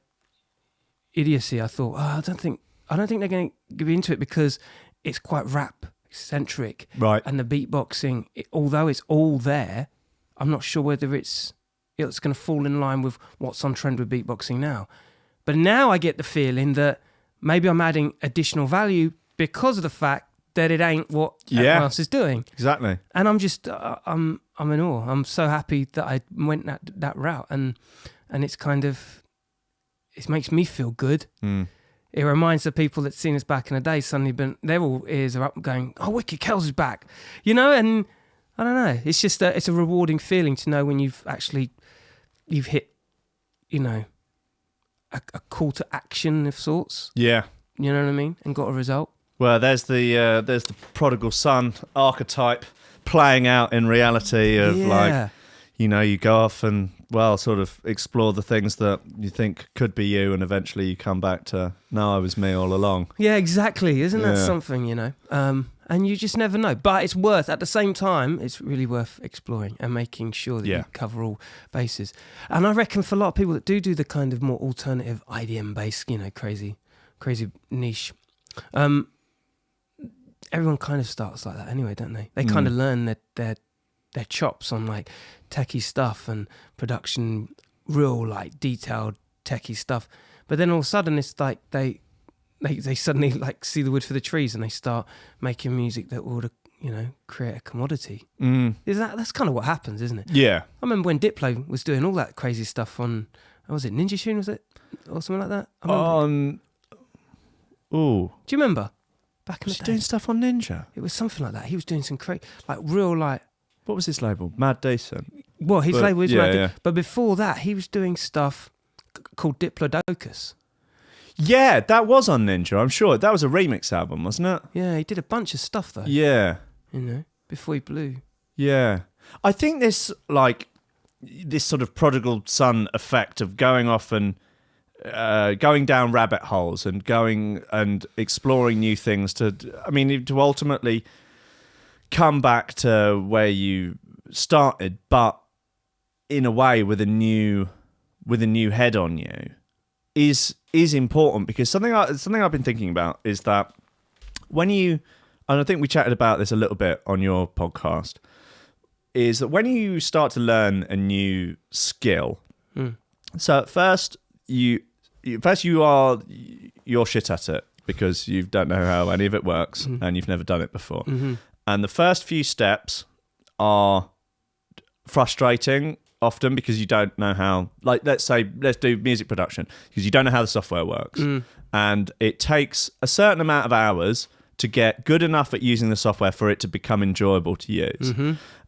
idiocy, I thought, I don't think they're going to give into it because it's quite rap centric, right? And the beatboxing, although it's all there, I'm not sure whether it's going to fall in line with what's on trend with beatboxing now. But now I get the feeling that maybe I'm adding additional value because of the fact that it ain't what everyone else is doing. Exactly. And I'm just, I'm in awe. I'm so happy that I went that route, and it's kind of, it makes me feel good. It reminds the people that seen us back in the day suddenly their all ears are up going, oh, Wicked Kells is back, you know. And I don't know, it's just it's a rewarding feeling to know when you've hit, you know, a call to action of sorts. Yeah, you know what I mean, and got a result. Well, there's the prodigal son archetype playing out in reality of like, you know, you go off and sort of explore the things that you think could be you, and eventually you come back to, no, I was me all along. Yeah, exactly. Isn't that something, you know? And you just never know. But it's at the same time, it's really worth exploring and making sure that you cover all bases. And I reckon for a lot of people that do the kind of more alternative IDM-based, you know, crazy niche, everyone kind of starts like that anyway, don't they? They kind of learn their chops on like techie stuff and production, real like detailed techie stuff. But then all of a sudden it's like they suddenly like see the wood for the trees, and they start making music that would, you know, create a commodity. That's kind of what happens, isn't it? Yeah. I remember when Diplo was doing all that crazy stuff on, was it Ninja Tune, was it? Or something like that? Do you remember? Back in the day. Was he doing stuff on Ninja? It was something like that. He was doing some like real like, what was his label? Mad Decent. Well, his label was Mad Decent. But before that, he was doing stuff called Diplodocus. Yeah, that was on Ninja, I'm sure. That was a remix album, wasn't it? Yeah, he did a bunch of stuff, though. Yeah. You know, before he blew. Yeah. I think this sort of prodigal son effect of going off and going down rabbit holes and going and exploring new things to ultimately come back to where you started, but in a way with a new head on you is important, because something I've been thinking about is that when you, and I think we chatted about this a little bit on your podcast, is that when you start to learn a new skill, so at first you're shit at it because you don't know how any of it works and you've never done it before. And the first few steps are frustrating often because you don't know how, like, let's do music production, because you don't know how the software works. And it takes a certain amount of hours to get good enough at using the software for it to become enjoyable to use.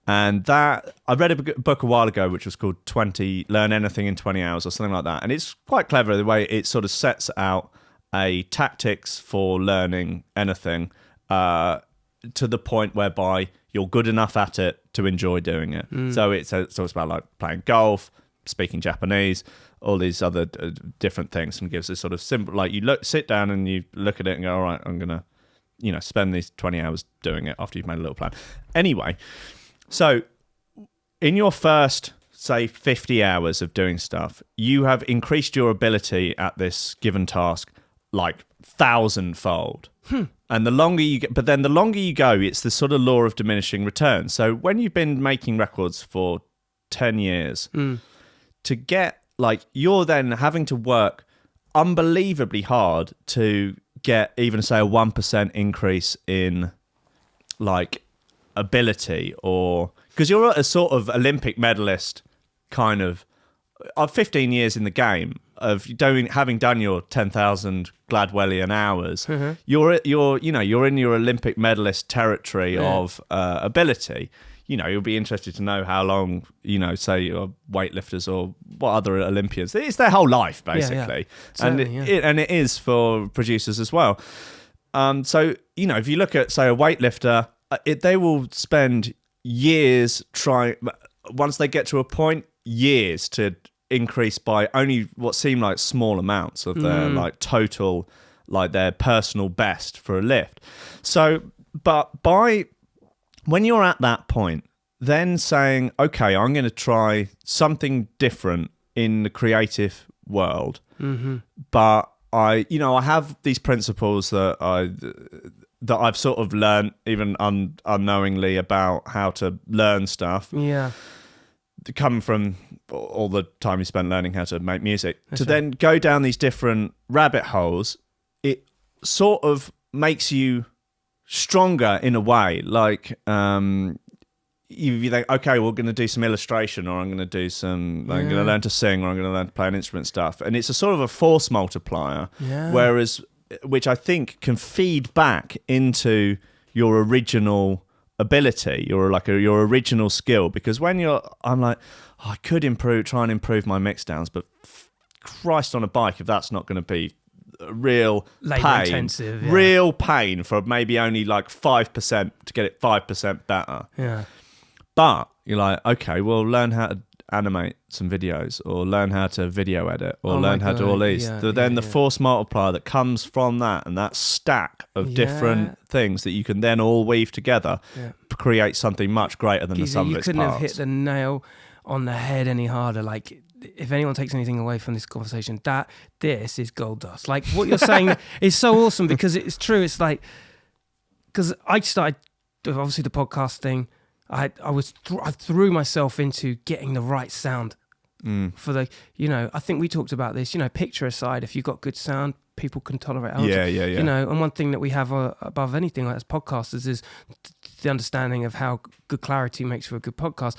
And that, I read a book a while ago which was called Learn Anything in 20 Hours or something like that. And it's quite clever the way it sort of sets out a tactics for learning anything to the point whereby you're good enough at it to enjoy doing it. So it's about like playing golf, speaking Japanese, all these other different things, and gives this sort of simple, like you sit down and you look at it and go, all right, I'm going to, you know, spend these 20 hours doing it after you've made a little plan. Anyway, so in your first, say, 50 hours of doing stuff, you have increased your ability at this given task like 1,000-fold. And the longer you get, but then the longer you go, it's the sort of law of diminishing returns. So when you've been making records for 10 years, to get like you're then having to work unbelievably hard to get even say a 1% increase in like ability, or because you're a sort of Olympic medalist kind of 15 years in the game of having done your 10,000 Gladwellian hours. You're in your Olympic medalist territory of ability. You'll be interested to know how long, say weightlifters or what other Olympians. It's their whole life, basically. And it is for producers as well. So, if you look at, say, a weightlifter, they will spend years once they get to a point, years to increase by only what seem like small amounts of their like total, like their personal best for a lift. So, but when you're at that point, then saying, okay, I'm going to try something different in the creative world, but I have these principles that I've sort of learned even unknowingly about how to learn stuff. Yeah. Come from all the time you spent learning how to make music. Then go down these different rabbit holes, it sort of makes you stronger in a way. Like, you think, okay, we're going to do some illustration, or I'm going to do I'm going to learn to sing, or I'm going to learn to play an instrument stuff. And it's a sort of a force multiplier, which I think can feed back into your original ability, your original skill. Because when I'm like, I could try and improve my mix downs, but Christ on a bike, if that's not going to be real labor-intensive, real pain for maybe only like 5% to get it 5% better. Yeah. But you're like, okay, well, learn how to animate some videos, or learn how to video edit, or learn how to do all these. The force multiplier that comes from that, and that stack of different things that you can then all weave together to create something much greater than the sum of its parts. You couldn't have hit the nail on the head any harder. Like, if anyone takes anything away from this conversation, this is gold dust. Like, what you're saying is so awesome, because it's true. It's like, because I started, obviously, the podcast thing. I threw myself into getting the right sound for the, I think we talked about this, picture aside, if you've got good sound, people can tolerate it. And one thing that we have above anything like as podcasters is the understanding of how good clarity makes for a good podcast.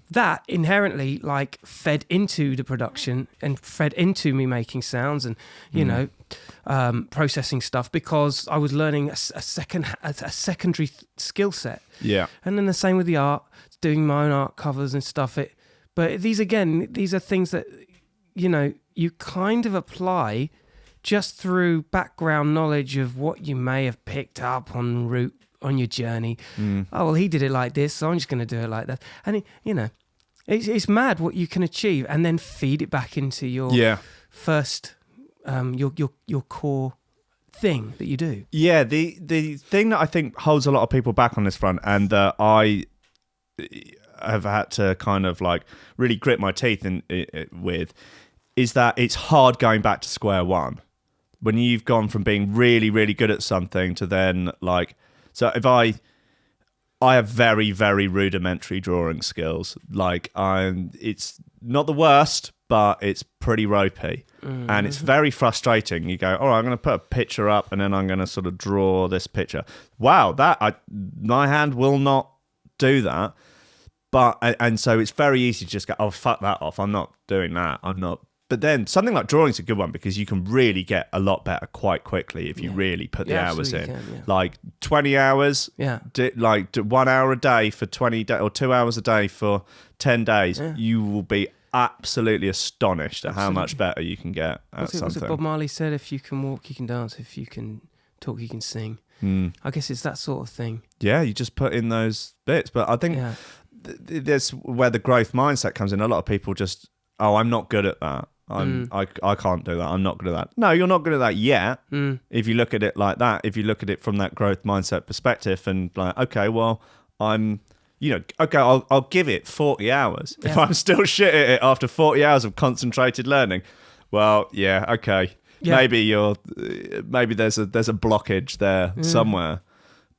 That inherently like fed into the production and fed into me making sounds and, processing stuff, because I was learning a secondary skill set. Yeah. And then the same with the art, doing my own art covers and stuff. But these are things that, you kind of apply just through background knowledge of what you may have picked up en route on your journey. Oh, well, he did it like this, so I'm just going to do it like that. And, it's mad what you can achieve, and then feed it back into your first, your core thing that you do. Yeah, the thing that I think holds a lot of people back on this front, and that I have had to kind of like really grit my teeth with, is that it's hard going back to square one when you've gone from being really, really good at something to then like, so if I have very, very rudimentary drawing skills. Like it's not the worst, but it's pretty ropey. And it's very frustrating. You go, all right, I'm going to put a picture up and then I'm going to sort of draw this picture. Wow, my hand will not do that. And so it's very easy to just go, oh, fuck that off. I'm not doing that. I'm not. But then something like drawing's a good one, because you can really get a lot better quite quickly if you really put the hours in. Like 20 hours, like 1 hour a day for 20 days, or 2 hours a day for 10 days. You will be absolutely astonished at how much better you can get at something. What's it Bob Marley said? If you can walk, you can dance. If you can talk, you can sing. I guess it's that sort of thing. Yeah, you just put in those bits. But I think that's where the growth mindset comes in. A lot of people just, I'm not good at that. I can't do that. I'm not good at that. No, you're not good at that yet. If you look at it like that, if you look at it from that growth mindset perspective, and like, okay, well, I'll give it 40 hours. If I'm still shit at it after 40 hours of concentrated learning, well, okay. Maybe there's a blockage there somewhere.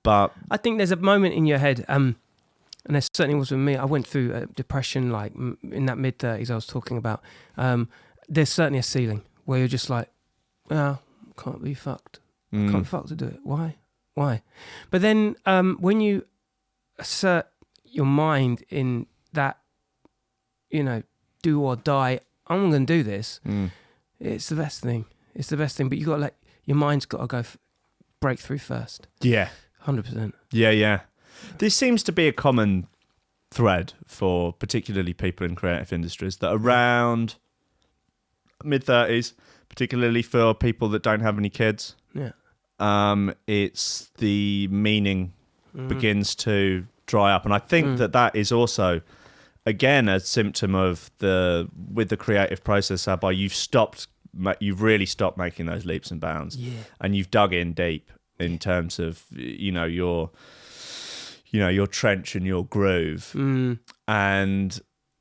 But I think there's a moment in your head, And there certainly was with me. I went through depression, like in that mid-30s I was talking about. There's certainly a ceiling where you're just like, can't be fucked. Can't be fucked to do it. Why? But then when you assert your mind in that, do or die, I'm going to do this, it's the best thing. It's the best thing. But you got to your mind's got to go break through first. Yeah. 100%. Yeah. This seems to be a common thread for particularly people in creative industries, that around mid-30s, particularly for people that don't have any kids, it's the meaning begins to dry up. And I think that is also, again, a symptom of with the creative process, whereby you've really stopped making those leaps and bounds, and you've dug in deep in terms of your trench and your groove, and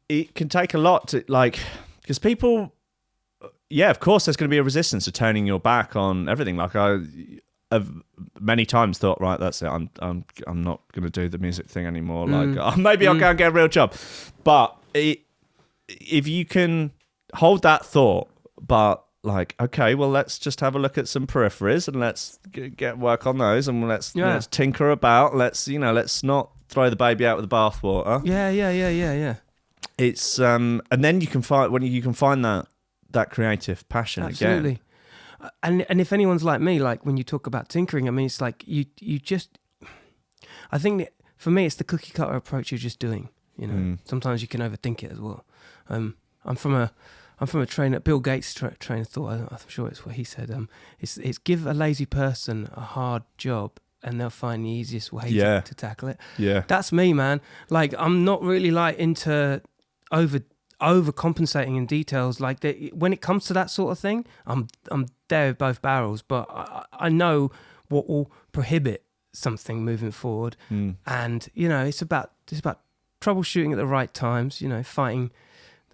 it can take a lot to because people, of course, there's going to be a resistance to turning your back on everything. Like I've many times thought, right, that's it. I'm not going to do the music thing anymore. Like maybe I'll go and get a real job. But if you can hold that thought, but okay, well, let's just have a look at some peripheries and let's get work on those, and let's tinker about. Let's not throw the baby out with the bathwater. Yeah. It's and then you can find that creative passion. Absolutely. Again. And if anyone's like me, like when you talk about tinkering, I mean, it's like you just. I think that for me, it's the cookie cutter approach you're just doing. Sometimes you can overthink it as well. I'm from a trainer, Bill Gates' train of thought. I'm sure it's what he said. It's give a lazy person a hard job, and they'll find the easiest way to tackle it. Yeah, that's me, man. Like I'm not really into overcompensating in details. Like when it comes to that sort of thing, I'm there with both barrels. But I know what will prohibit something moving forward, and it's about troubleshooting at the right times. Fighting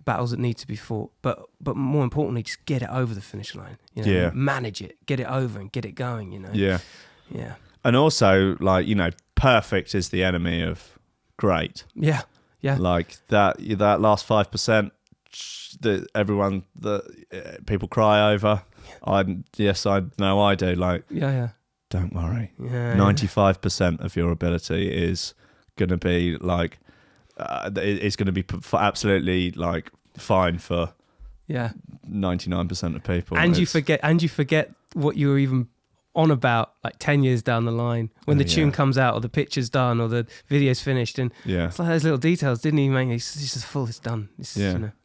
battles that need to be fought, but more importantly, just get it over the finish line. Manage it, get it over, and get it going. Yeah. And also, perfect is the enemy of great. Yeah. Like that last 5% that people cry over. I know I do. Don't worry. 95% of your ability is going to be it's going to be absolutely fine for 99% of people. And you forget what you were even on about 10 years down the line when the tune comes out or the picture's done or the video's finished, and it's like those little details didn't even make it's just full. It's done.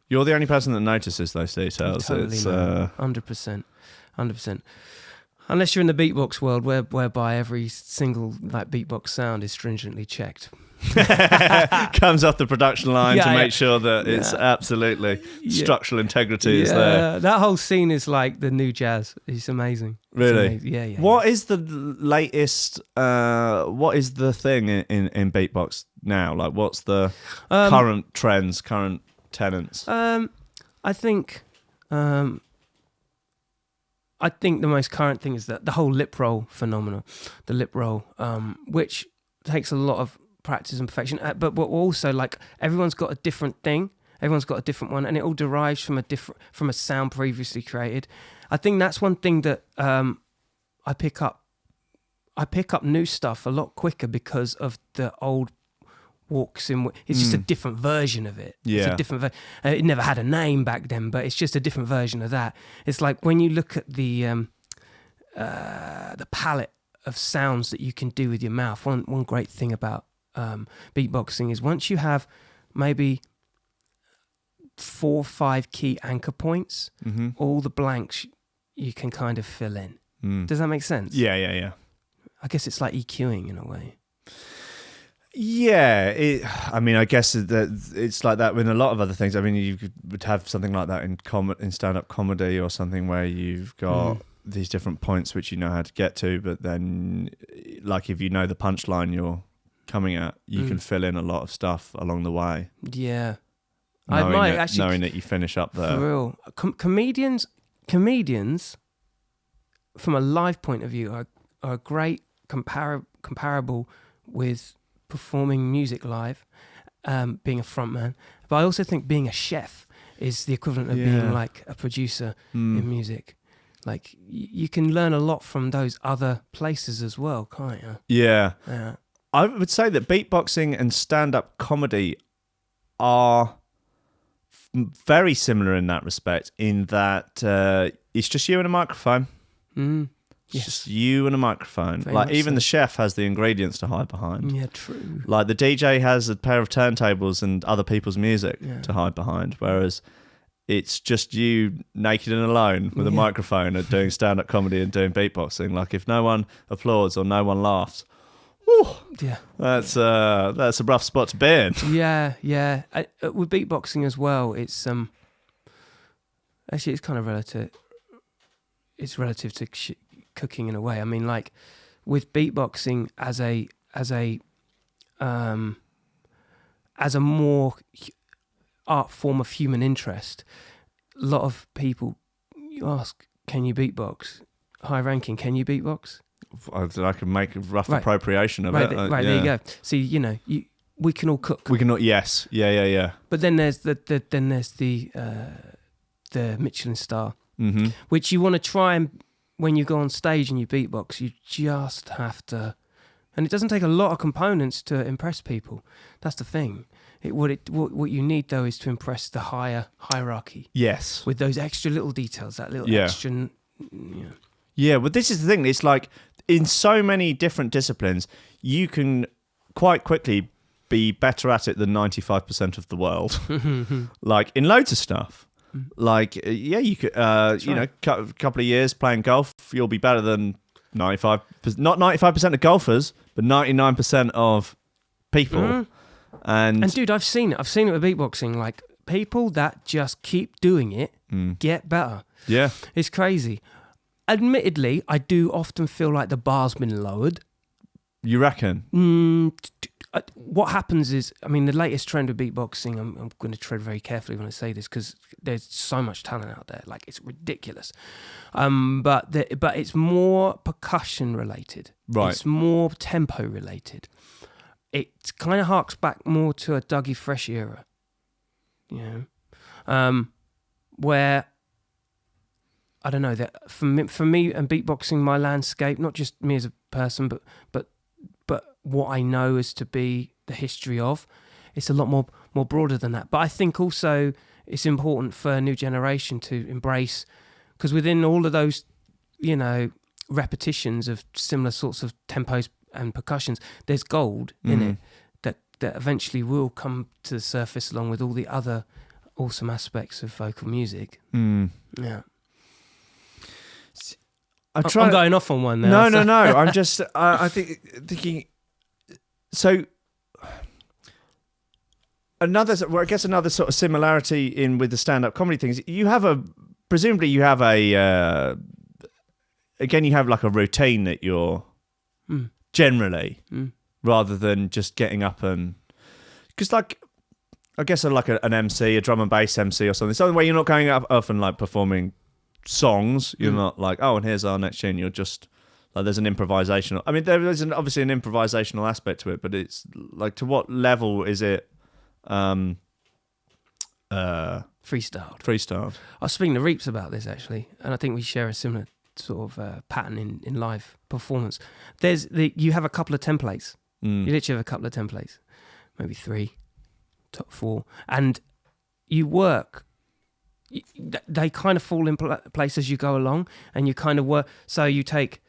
You're the only person that notices those details. Totally, 100%. Unless you're in the beatbox world, whereby every single beatbox sound is stringently checked. Comes off the production line to make sure that it's absolutely structural integrity is there. That whole scene is like the new jazz. It's amazing. Really? It's amazing. Yeah. What is the latest? What is the thing in beatbox now? What's the current trends, current tenets? I think the most current thing is that the whole lip roll phenomenon, the lip roll, which takes a lot of practice and perfection, but also everyone's got a different thing, everyone's got a different one, and it all derives from a sound previously created. I think that's one thing that I pick up new stuff a lot quicker because of the old walks in. It's just a different version of it. It's a different it never had a name back then, but it's just a different version of that. It's like when you look at the palette of sounds that you can do with your mouth. One great thing about beatboxing is once you have maybe 4 or 5 key anchor points, all the blanks you can kind of fill in. Does that make sense? Yeah. I guess it's like EQing in a way. Yeah, I guess that it's like that with a lot of other things. I mean, you would have something like that in stand-up comedy or something where you've got these different points which you know how to get to, but then, if you know the punchline you're coming at, you can fill in a lot of stuff along the way. Yeah, knowing that you finish up there. For real, comedians, from a live point of view, are great comparable with performing music live, being a frontman, but I also think being a chef is the equivalent of being like a producer in music. Like you can learn a lot from those other places as well, can't you? Yeah. Yeah. I would say that beatboxing and stand-up comedy are very similar in that respect, in that it's just you and a microphone. It's just you and a microphone. Very like much even so. the chef has the ingredients to hide behind. Yeah, true. Like the DJ has a pair of turntables and other people's music to hide behind, whereas it's just you naked and alone with a microphone and doing stand-up comedy and doing beatboxing. Like if no one applauds or no one laughs, whew, that's a rough spot to be in. Yeah. With beatboxing as well, it's actually it's kind of relative. It's relative to cooking in a way. I mean, like with beatboxing as a more art form of human interest, a lot of people you ask, "Can you beatbox?" Hi, Rankin, can you beatbox? I can make a rough appropriation of it. There you go. See, we can all cook. We can all, yes, yeah. But then there's the Michelin star, which you want to try and when you go on stage and you beatbox, you just have to, and it doesn't take a lot of components to impress people. That's the thing. What you need though is to impress the higher hierarchy. Yes. With those extra little details, that little extra. Yeah, but this is the thing. It's like in so many different disciplines, you can quite quickly be better at it than 95% of the world. Like in loads of stuff. Like, you could, couple of years playing golf, you'll be better than 95%, not 95% of golfers, but 99% of people. And dude, I've seen it with beatboxing. Like people that just keep doing it get better. Yeah. It's crazy. Admittedly, I do often feel like the bar's been lowered. You reckon? What happens is, I mean, the latest trend of beatboxing, I'm going to tread very carefully when I say this because there's so much talent out there. Like, it's ridiculous. But it's more percussion related. Right. It's more tempo related. It kind of harks back more to a Dougie Fresh era. Where, I don't know, that for me and beatboxing, my landscape, not just me as a person, but what I know is to be the history of, it's a lot more broader than that. But I think also it's important for a new generation to embrace, because within all of those, repetitions of similar sorts of tempos and percussions, there's gold in it that eventually will come to the surface along with all the other awesome aspects of vocal music. Yeah. I'm going off on one now. No. I'm just, thinking. So, another sort of similarity with the stand-up comedy things. Presumably you have again, you have like a routine that you're generally, rather than just getting up and, because like, I guess like an MC, a drum and bass MC or something. Something where you're not going up often like performing songs. You're not like, oh, and here's our next tune. You're just like, there's an improvisational. I mean, there is obviously an improvisational aspect to it, but it's like, to what level is it? Freestyled. I was speaking to Reeps about this actually, and I think we share a similar sort of pattern in live performance. You have a couple of templates. You literally have a couple of templates, maybe 3, top 4, and you work. They kind of fall in place as you go along, and you kind of work. So you take,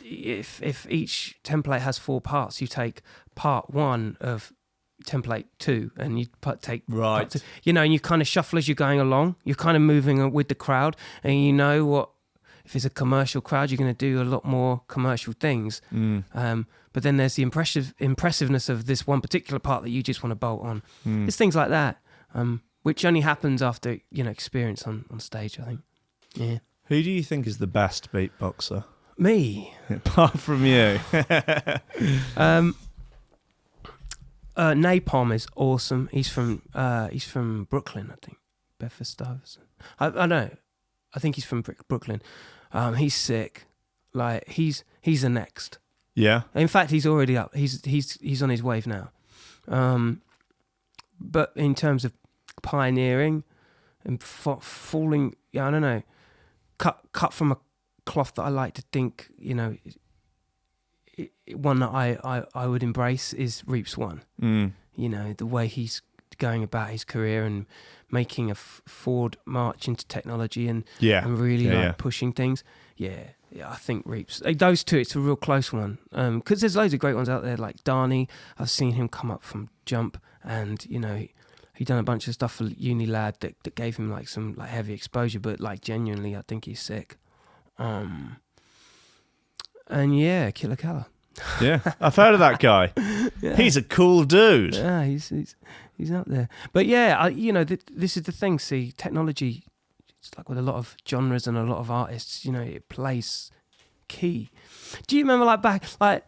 if each template has 4 parts, you take part 1 of template 2, and you take right. Part 2, and you kind of shuffle as you're going along. You're kind of moving with the crowd, and you know what. If it's a commercial crowd, you're going to do a lot more commercial things. But then there's the impressiveness of this one particular part that you just want to bolt on. There's things like that, which only happens after experience on stage, I think. Yeah. Who do you think is the best beatboxer? Me. Apart from you. Napalm is awesome. He's from Brooklyn, I think. Bedford-Stuyvesant. I know. I think he's from Brooklyn. He's sick. Like he's the next. Yeah. In fact, he's already up. He's on his wave now. But in terms of pioneering and falling, I don't know, cut from a cloth that I like to think, one that I would embrace is Reece Mosson. The way he's going about his career and making a forward march into technology and really pushing things. Yeah, I think Reece. Those two, it's a real close one. Because there's loads of great ones out there, like Darnie. I've seen him come up from Jump, and he done a bunch of stuff for Uni Lad that gave him like some like heavy exposure, but like genuinely, I think he's sick. And yeah, Killa Kela. Yeah, I've heard of that guy. Yeah. He's a cool dude. Yeah, he's up there. But yeah, this is the thing. See, technology, it's like with a lot of genres and a lot of artists, it plays key. Do you remember like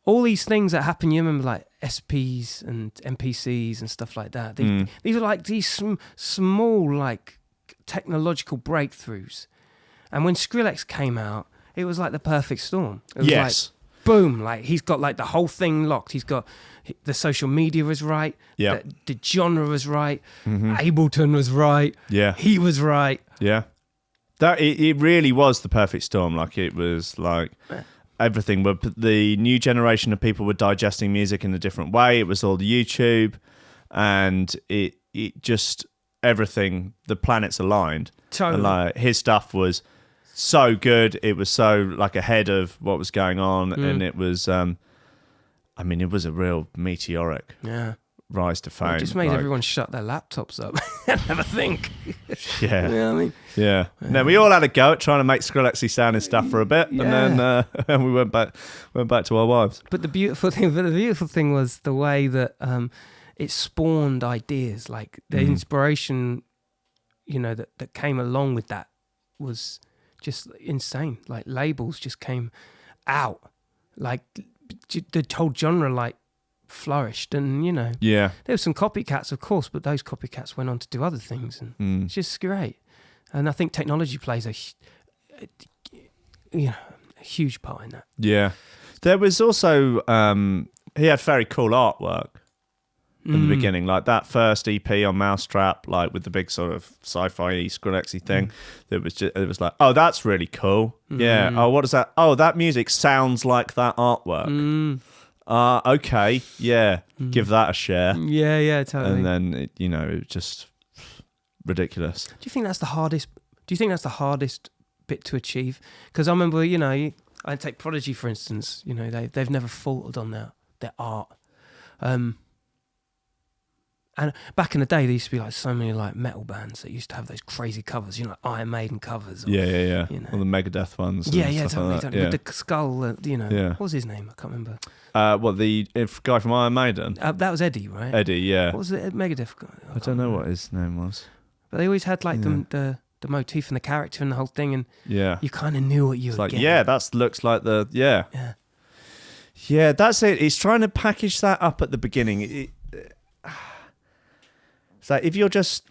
all these things that happen? You remember like SPs and MPCs and stuff like that. These are like these small like technological breakthroughs. And when Skrillex came out, it was like the perfect storm. It was yes. Like, boom, like he's got like the whole thing locked. He's got the social media was right. Yeah. The genre was right. Ableton was right. Yeah. He was right. Yeah. That it really was the perfect storm. Like it was like everything. But the new generation of people were digesting music in a different way. It was all the YouTube, and it just everything. The planets aligned. Totally. And like his stuff was so good. It was so like ahead of what was going on, and it was it was a real meteoric rise to fame. It just made everyone shut their laptops up and have a think. Yeah. You know what I mean? Yeah. No, we all had a go at trying to make Skrillexy sound and stuff for a bit, and then and we went back to our wives. But the beautiful thing was the way that it spawned ideas, like the inspiration, that came along with that was just insane. Like labels just came out, like the whole genre like flourished, and there were some copycats, of course, but those copycats went on to do other things, and it's just great. And I think technology plays a huge part in that. Yeah, there was also he had very cool artwork in the beginning, like that first EP on Mousetrap, like with the big sort of sci-fi Skrillexy thing. It was like, oh, that's really cool. Yeah. Oh, what is that? Oh, that music sounds like that artwork. Okay. Yeah. Give that a share. Yeah, totally. And then it was just ridiculous. Do you think that's the hardest? Do you think that's the hardest bit to achieve? Because I remember, I take Prodigy for instance. They've never faltered on their art. And back in the day, there used to be like so many like metal bands that used to have those crazy covers, like Iron Maiden covers. Or, yeah. All the Megadeth ones. Totally. Like With the skull, what was his name? I can't remember. The guy from Iron Maiden? That was Eddie, right? Eddie, yeah. What was the Megadeth guy? I don't know what his name was. But they always had like the motif and the character and the whole thing, and you kind of knew what you were getting. Yeah, that looks like the Yeah, that's it. He's trying to package that up at the beginning. So if you're just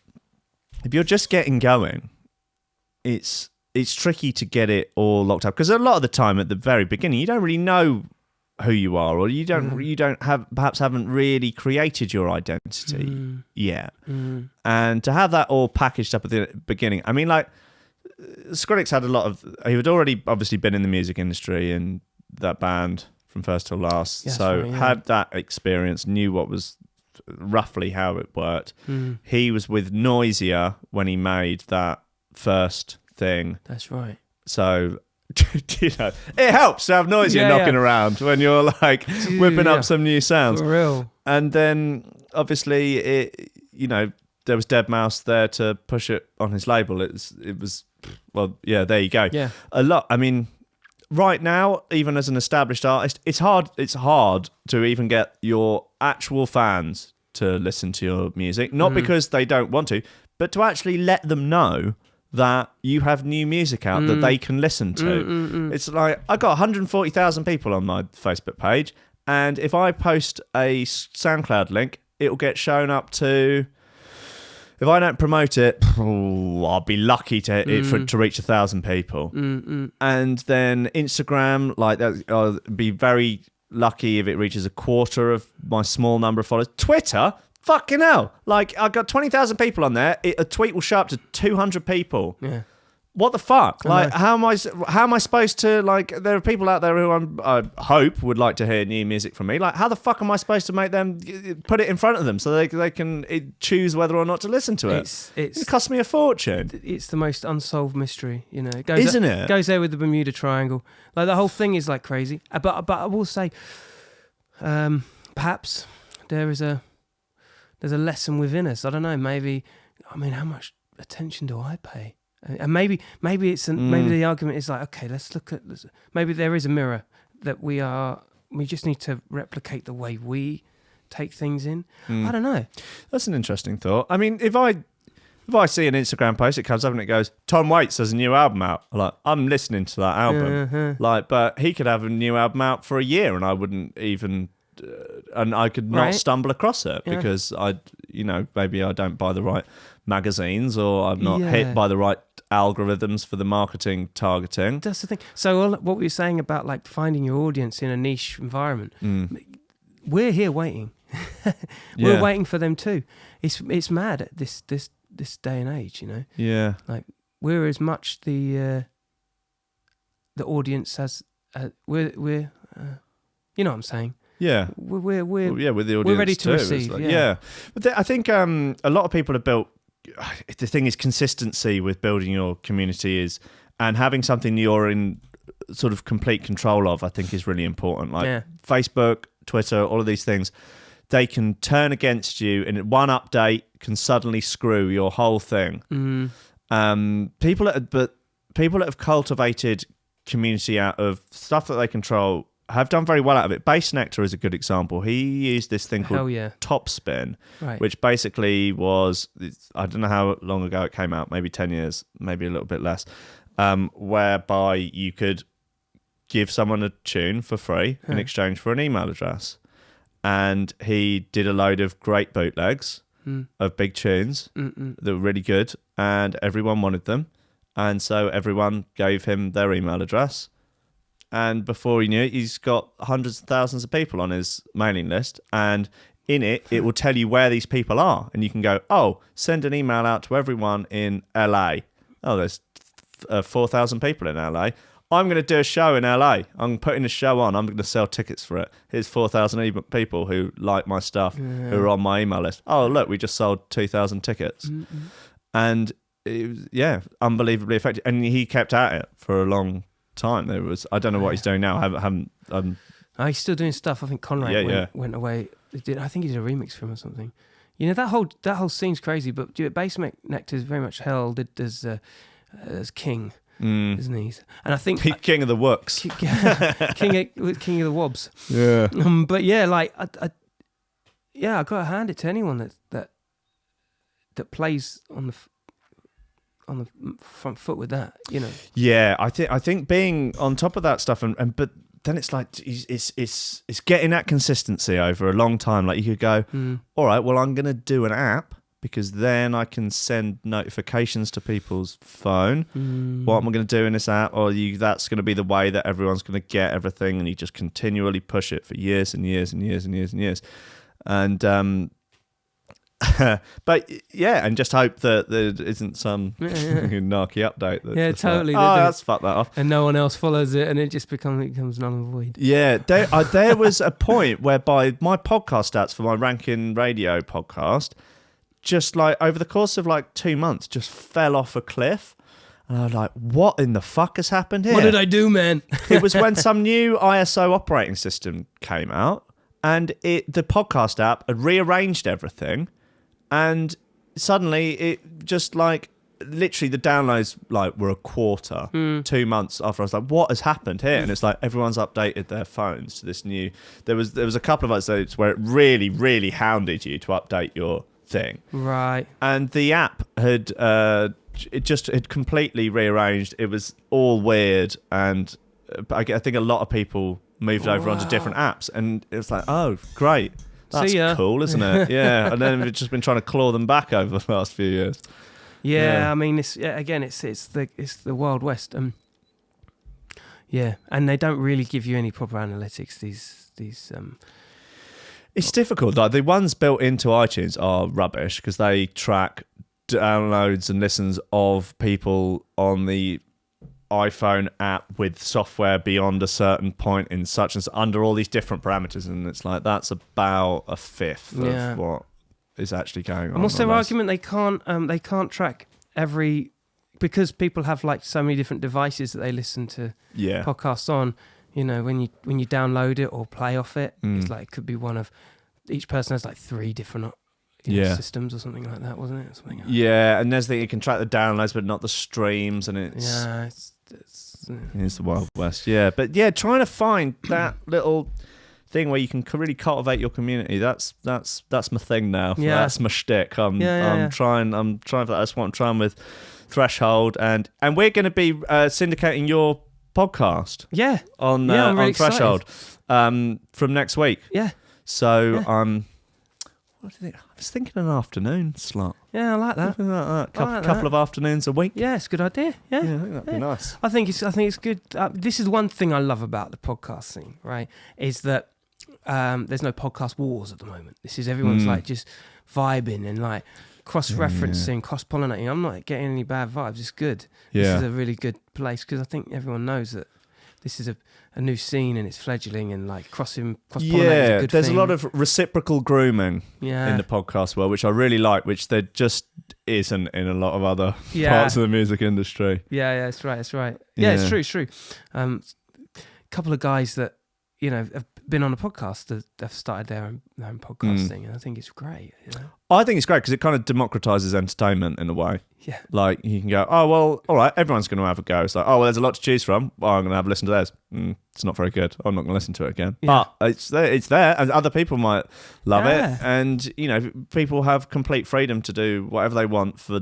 getting going, it's tricky to get it all locked up, because a lot of the time at the very beginning you don't really know who you are, or you haven't really created your identity yet. And to have that all packaged up at the beginning, I mean, like Skrillex had he had already obviously been in the music industry and that band from first till last, had that experience, knew what was roughly how it worked. He was with Noisia when he made that first thing. That's right. So it helps to have Noisia knocking around when you're like whipping up some new sounds. For real. And then obviously there was Deadmau5 there to push it on his label. It was there you go. Yeah. A lot. I mean, right now, even as an established artist, it's hard to even get your actual fans to listen to your music, not because they don't want to, but to actually let them know that you have new music out that they can listen to. It's like, I got 140,000 people on my Facebook page, and if I post a SoundCloud link, it'll get shown up to if I don't promote it, I'll be lucky to reach 1,000 people. And then Instagram, like that, I'll be very lucky if it reaches a quarter of my small number of followers. Twitter, fucking hell! Like I've got 20,000 people on there. A tweet will show up to 200 people. Yeah. What the fuck? Like, how am I supposed to, like, there are people out there who I hope would like to hear new music from me. Like, how the fuck am I supposed to make them put it in front of them so they can choose whether or not to listen to it? It costs me a fortune. It's the most unsolved mystery, you know. It goes there with the Bermuda Triangle. Like, the whole thing is like crazy. But I will say, perhaps there's a lesson within us. I don't know. Maybe, I mean, how much attention do I pay? And maybe the argument is like, okay, let's look at this. Maybe there is a mirror that we just need to replicate the way we take things in. I don't know. That's an interesting thought. I mean, if I see an Instagram post, it comes up and it goes, Tom Waits has a new album out. I'm listening to that album. But he could have a new album out for a year and I wouldn't even, and I could not stumble across it because maybe I don't buy the right magazines or I'm not hit by the right algorithms for the marketing targeting. That's the thing. So what we were saying about like finding your audience in a niche environment, we're here waiting. We're waiting for them too. It's mad at this day and age, you know. Yeah. Like we're as much the audience as we're you know what I'm saying. Yeah, we're with the audience we're ready to too. receive. Like, but I think a lot of people have built. The thing is consistency with building your community and having something you're in sort of complete control of. I think is really important. Like Facebook, Twitter, all of these things, they can turn against you, and one update can suddenly screw your whole thing. People that have cultivated community out of stuff that they control have done very well out of it. Bass Nectar is a good example. He used this thing called Top Spin, which basically was, I don't know how long ago it came out, maybe 10 years, maybe a little bit less, whereby you could give someone a tune for free in exchange for an email address. And he did a load of great bootlegs of big tunes that were really good, and everyone wanted them. And so everyone gave him their email address. And before you knew it, he's got hundreds of thousands of people on his mailing list. And in it will tell you where these people are. And you can go, send an email out to everyone in LA. Oh, there's 4,000 people in LA. I'm going to do a show in LA. I'm putting a show on. I'm going to sell tickets for it. Here's 4,000 people who like my stuff, who are on my email list. Oh, look, we just sold 2,000 tickets. And it was, unbelievably effective. And he kept at it for a long time. I don't know what he's doing now. He's still doing stuff. I think Conrad went away. I think he did a remix for him or something. You know, that whole scene's crazy, but Bass Nectar is very much held as king, isn't he? And I think king of the Wooks, king of the Wobs. Yeah. But yeah, like I gotta hand it to anyone that plays on the front foot with that, you know. Yeah, I think being on top of that stuff, and but then it's like it's getting that consistency over a long time. Like you could go, all right, well, I'm gonna do an app because then I can send notifications to people's phone. What am I going to do in this app? Or that's going to be the way that everyone's going to get everything, and you just continually push it for years and years and years and years and years. And but yeah, and just hope that there isn't some narky update. That totally. Let's fuck that off, and no one else follows it, and it just becomes null and void. Yeah, there was a point whereby my podcast stats for my Rankin radio podcast, just like over the course of like 2 months, just fell off a cliff. And I was like, what in the fuck has happened here? What did I do, man? It was when some new ISO operating system came out, and the podcast app had rearranged everything, and suddenly it just like literally the downloads like were a quarter 2 months after. I was like, what has happened here? And it's like everyone's updated their phones to this new. There was a couple of episodes where it really, really hounded you to update your thing, right? And the app had completely rearranged. It was all weird, and I think a lot of people moved over onto different apps, and it was like, oh, great. That's See ya. cool, isn't it? Yeah. And then we've just been trying to claw them back over the last few years. Yeah, I mean, it's the Wild West. Yeah, and they don't really give you any proper analytics. These. It's difficult. Like the ones built into iTunes are rubbish because they track downloads and listens of people on the iPhone app with software beyond a certain point in such and under all these different parameters, and it's like that's about a fifth of what is actually going on. And what's their argument? They can't track every, because people have like so many different devices that they listen to podcasts on. You know, when you download it or play off it, it's like it could be one of, each person has like 3 different systems or something like that, wasn't it? Something like that. And there's you can track the downloads but not the streams, and it's the Wild West. But trying to find that little thing where you can really cultivate your community, that's my thing now. That's my shtick. I'm trying for that. That's what I'm trying with Threshold, and we're going to be syndicating your podcast on really Threshold from next week. So what do you think? I was thinking an afternoon slot. I like that. Couple of afternoons a week. It's a good idea. I think that'd be nice. I think it's good. This is one thing I love about the podcast scene, right? Is that there's no podcast wars at the moment. This is everyone's like just vibing and like cross-referencing, cross-pollinating. I'm not getting any bad vibes. It's good. This is a really good place because I think everyone knows that this is a new scene and it's fledgling, and like cross-pollinating is a good there's thing. a lot of reciprocal grooming in the podcast world, which I really like, which there just isn't in a lot of other parts of the music industry. That's right. Yeah, it's true. A couple of guys that have been on a podcast that have started their own podcasting, and I think it's great. I think it's great because it kind of democratizes entertainment in a way. Like you can go, oh well, all right, everyone's going to have a go. It's like, oh well, there's a lot to choose from. Well, I'm going to have a listen to theirs. It's not very good. I'm not going to listen to it again. But it's there, and other people might love it, and people have complete freedom to do whatever they want for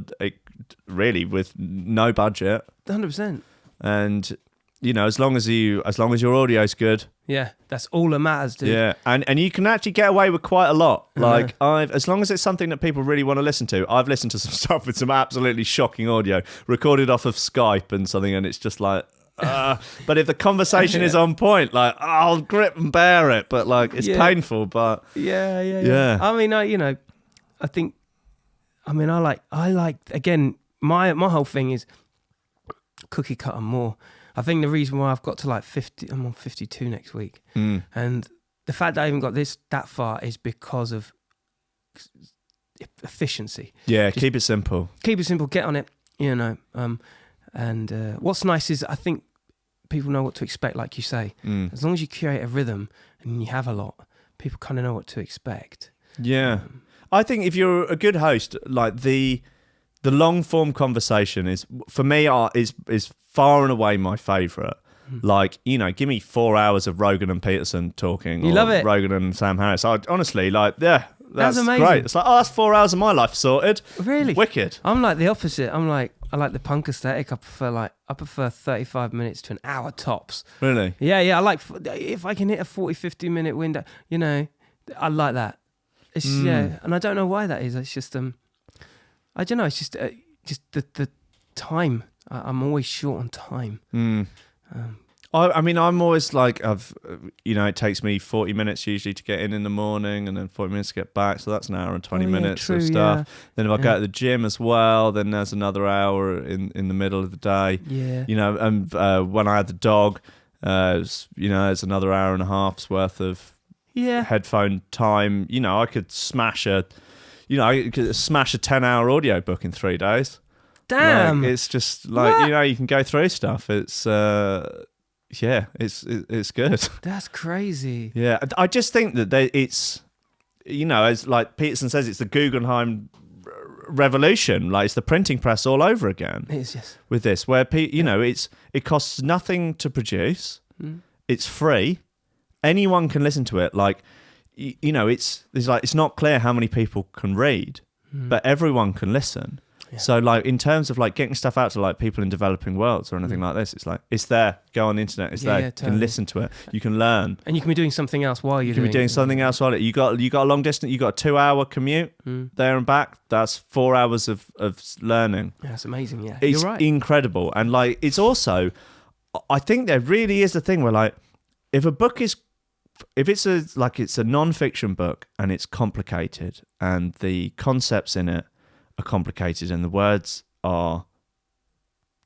really with no budget. 100%. And as long as your audio's good. That's all that matters, dude. And you can actually get away with quite a lot. Like as long as it's something that people really want to listen to. I've listened to some stuff with some absolutely shocking audio recorded off of Skype and something, and it's just like, but if the conversation is on point, like I'll grip and bear it. But like it's painful. But yeah. I mean, I think, I like again. My whole thing is cookie cutter more. I think the reason why I've got to like 50, I'm on 52 next week. And the fact that I even got that far is because of efficiency. Just keep it simple. Keep it simple, get on it, and what's nice is I think people know what to expect, like you say. As long as you create a rhythm and you have a lot, people kind of know what to expect. I think if you're a good host, like the long form conversation is, for me, is far and away my favourite. Like, give me 4 hours of Rogan and Patterson talking. You love it. Rogan and Sam Harris. I honestly, that's amazing. Great. It's like, that's 4 hours of my life sorted. Really? Wicked. I'm like the opposite. I like the punk aesthetic. I prefer 35 minutes to an hour tops. Really? Yeah. I like, if I can hit a 40, 50 minute window, I like that. It's and I don't know why that is. It's just I don't know. It's just the time. I'm always short on time. I mean, I'm always like, it takes me 40 minutes usually to get in the morning, and then 40 minutes to get back. So that's an hour and 20 minutes of stuff. Then if I go to the gym as well, then there's another hour in the middle of the day. And when I had the dog, there's another hour and a half's worth of headphone time. I could smash a 10-hour audio book in 3 days. Damn. It's just like, you can go through stuff. It's it's good. That's crazy. Yeah, I just think that it's, as like Peterson says, it's the Guggenheim revolution. Like, it's the printing press all over again. It is, yes. With this, where it costs nothing to produce. It's free. Anyone can listen to it. Like, it's not clear how many people can read, but everyone can listen. So like in terms of like getting stuff out to like people in developing worlds or anything like this, it's like it's there. Go on the internet. It's there. Totally. You can listen to it. You can learn. And you can be doing something else while you can be doing something else while you got a long distance. You got a 2-hour commute there and back. That's 4 hours of learning. Yeah, that's amazing. Yeah, it's you're right. Incredible. And like it's also, I think there really is a thing where like if it's a non-fiction book and it's complicated and the concepts in it are complicated and the words are,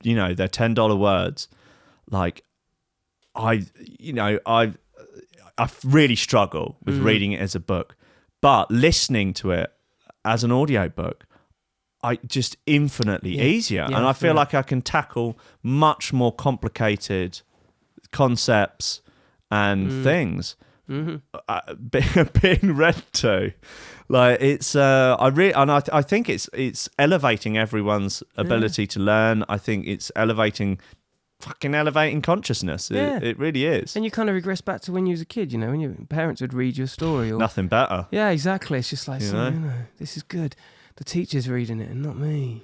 they're $10 words. Like I really struggle with reading it as a book, but listening to it as an audiobook, I just infinitely easier. And I feel like I can tackle much more complicated concepts and things being read to. Like it's I think it's elevating everyone's ability to learn. I think it's elevating consciousness. It really is. And you kind of regress back to when you was a kid, when your parents would read you a story or nothing better. Yeah, exactly. It's just like this is good. The teacher's reading it and not me,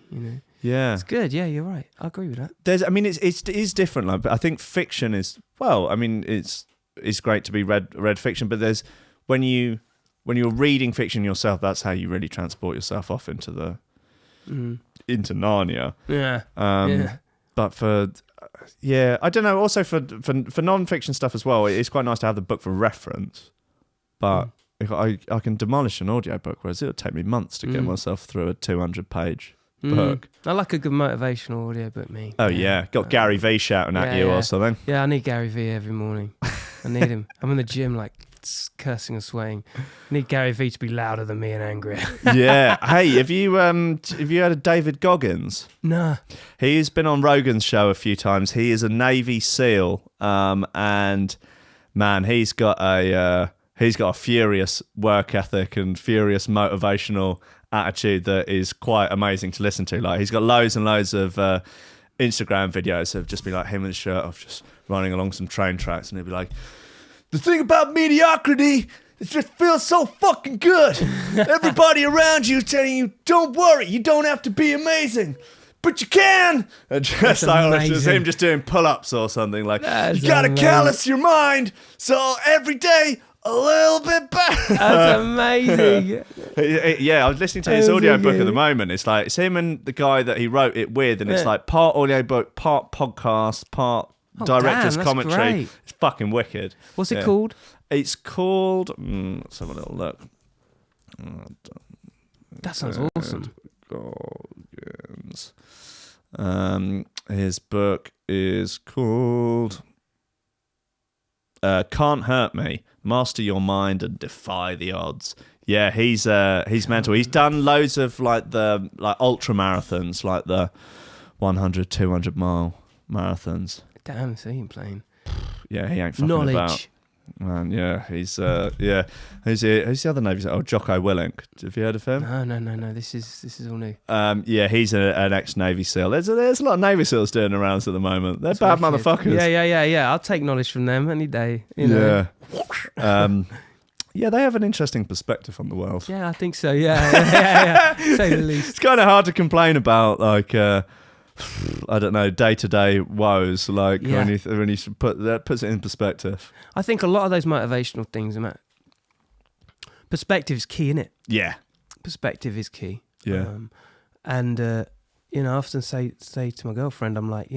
Yeah, it's good. Yeah, you're right. I agree with that. It is different. Like, but I think fiction is it's great to be read fiction, but there's when you're reading fiction yourself, that's how you really transport yourself off into into Narnia. Yeah. But for I don't know. Also for non-fiction stuff as well, it's quite nice to have the book for reference. But I can demolish an audiobook, whereas it'll take me months to get myself through a 200-page book. I like a good motivational audiobook, me. Oh yeah, got Gary V shouting at you or something. Yeah, I need Gary V every morning. I need him. I'm in the gym like cursing and sweating. I need Gary V to be louder than me and angrier. Yeah. Hey, have you heard of David Goggins? Nah. He's been on Rogan's show a few times. He is a Navy SEAL, and man, he's got a furious work ethic and furious motivational attitude that is quite amazing to listen to. Like he's got loads and loads of Instagram videos of just be like him in a shirt of just running along some train tracks, and he'd be like, the thing about mediocrity, it just feels so fucking good. Everybody around you is telling you, don't worry, you don't have to be amazing, but you can. And just like just him just doing pull-ups or something like, you gotta callous your mind, so every day a little bit better. That's amazing. Yeah, I was listening to his audiobook at the moment. It's like it's him and the guy that he wrote it with, and it's like part audiobook, part podcast, part director's commentary. Great. It's fucking wicked. What's it called? It's called let's have a little look. That sounds awesome. Goggins. His book is called Can't Hurt Me. Master Your Mind and Defy the Odds. Yeah, he's mental. He's done loads of like ultra marathons, like the 100, 200 mile marathons. Damn, so he ain't playing. Yeah, he ain't fucking about. Man, yeah, he's Who's the other Navy? Oh, Jocko Willink. Have you heard of him? No. This is all new. Yeah, he's an ex-Navy SEAL. There's a lot of Navy SEALs doing around at the moment. They're bad motherfuckers. Yeah. I'll take knowledge from them any day. Yeah. Yeah, they have an interesting perspective on the world. Yeah, I think so. Yeah. Say the least. It's kind of hard to complain about, like, I don't know, day-to-day woes, like when you that puts it in perspective. I think a lot of those motivational things, perspective is key, innit? Yeah, perspective is key. Yeah, I often say to my girlfriend, I'm like,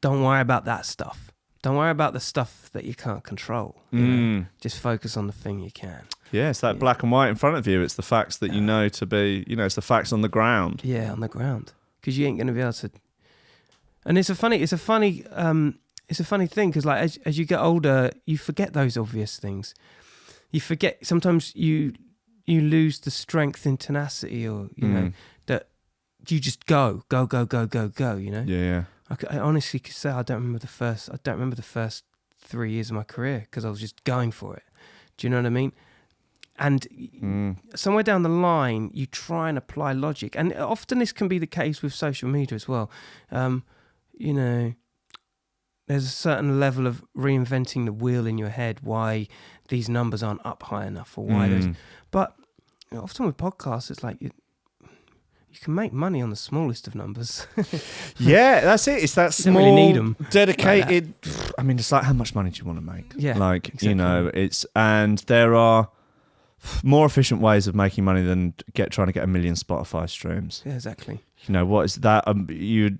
don't worry about that stuff. Don't worry about the stuff that you can't control. Just focus on the thing you can. Yeah, it's that black and white in front of you. It's the facts that you know to be, it's the facts on the ground. Yeah, on the ground. Because you ain't going to be able to. And it's a funny thing because like as you get older, you forget those obvious things. You forget sometimes you lose the strength and tenacity, or that you just go. Yeah. I honestly could say I don't remember the first 3 years of my career because I was just going for it. Do you know what I mean? And somewhere down the line, you try and apply logic. And often this can be the case with social media as well. There's a certain level of reinventing the wheel in your head, why these numbers aren't up high enough or why those. But often with podcasts, it's like you can make money on the smallest of numbers. Yeah, that's it. It's that You don't small, really need 'em dedicated. I mean, it's like, how much money do you want to make? Yeah, like exactly. you know, and there are more efficient ways of making money than trying to get 1 million Spotify streams. Yeah, exactly. You know what is that? I did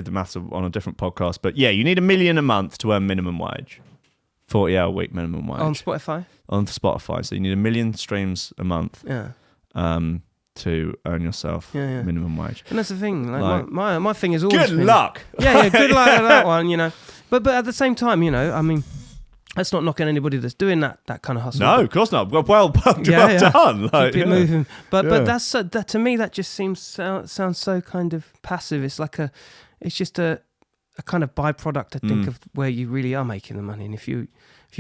the maths on a different podcast, but yeah, you need 1 million a month to earn minimum wage, 40-hour week minimum wage On Spotify. on Spotify. So you need 1 million streams a month. Yeah. To earn yourself minimum wage. And that's the thing. Like my thing is always good luck. Yeah, good luck with that one. You know, but at the same time, you know, I mean, that's not knocking anybody that's doing that kind of hustle. No, of course not. Well done. Like, Keep it moving. But that's that to me. That just sounds so kind of passive. It's like it's just a kind of byproduct, I think, of where you really are making the money. And if you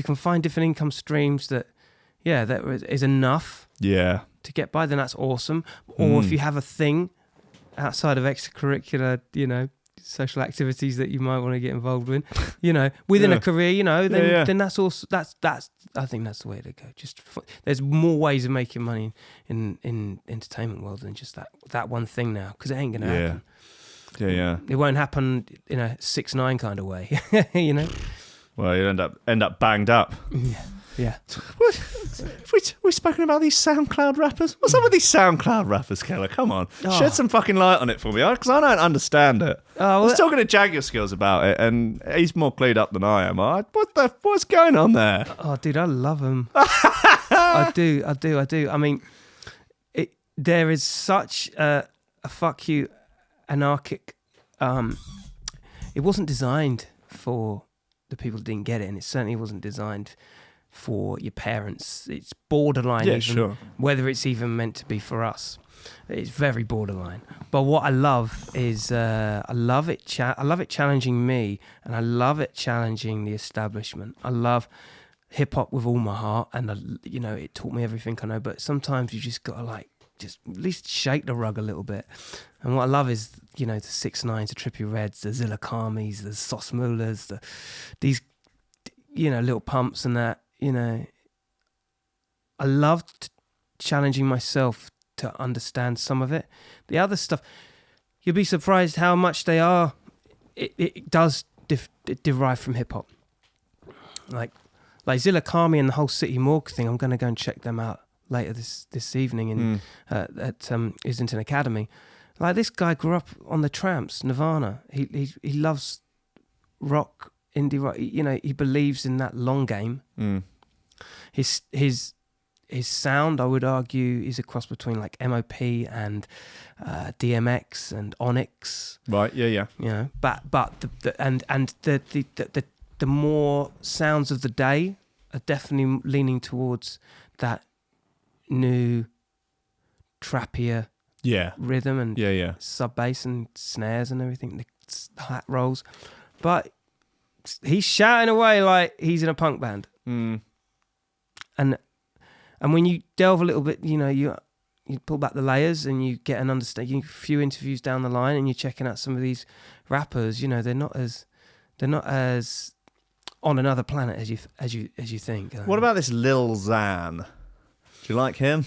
can find different income streams that is enough. Yeah. To get by, then that's awesome. Or if you have a thing outside of extracurricular, you know, social activities that you might want to get involved with, you know, within a career, you know, then that's also that's I think that's the way to go. There's more ways of making money in entertainment world than just that one thing now, because it ain't gonna happen. Yeah. It won't happen in a 6ix9ine kind of way, you know. Well, you end up banged up. Yeah. We've spoken about these SoundCloud rappers. What's up with these SoundCloud rappers, Killa? Come on. Shed some fucking light on it for me, because I don't understand it. I was talking to Jaguar Skills about it, and he's more clued up than I am. What's going on there? Oh, dude, I love him. I do. I mean, there is such a fuck you anarchic... it wasn't designed for the people who didn't get it, and it certainly wasn't designed for your parents. It's borderline, whether it's even meant to be for us. It's very borderline. But what I love is I love it challenging me, and I love it challenging the establishment. I love hip hop with all my heart, and you know, it taught me everything I know. But sometimes you just gotta just at least shake the rug a little bit. And what I love is, you know, the 6ix9ines, the Trippie Reds, the Zilla Karmis, the Sauce Mullahs, these, you know, Little Pumps and that. You know, I loved challenging myself to understand some of it. The other stuff, you'll be surprised how much they are. It does derive from hip hop. Like Zilla Karmi and the whole City Morgue thing. I'm going to go and check them out later this evening at Islington Academy. Like, this guy grew up on the Tramps, Nirvana. He loves rock, indie rock. You know, he believes in that long game. His sound, I would argue, is a cross between like MOP and DMX and Onyx. Right. Yeah. You know, but the more sounds of the day are definitely leaning towards that new trappier rhythm and sub bass and snares and everything, the hat rolls. But he's shouting away like he's in a punk band. And when you delve a little bit, you know, you pull back the layers and you get an understanding. A few interviews down the line, and you're checking out some of these rappers. You know, they're not as on another planet as you think. What about this Lil Xan? Do you like him?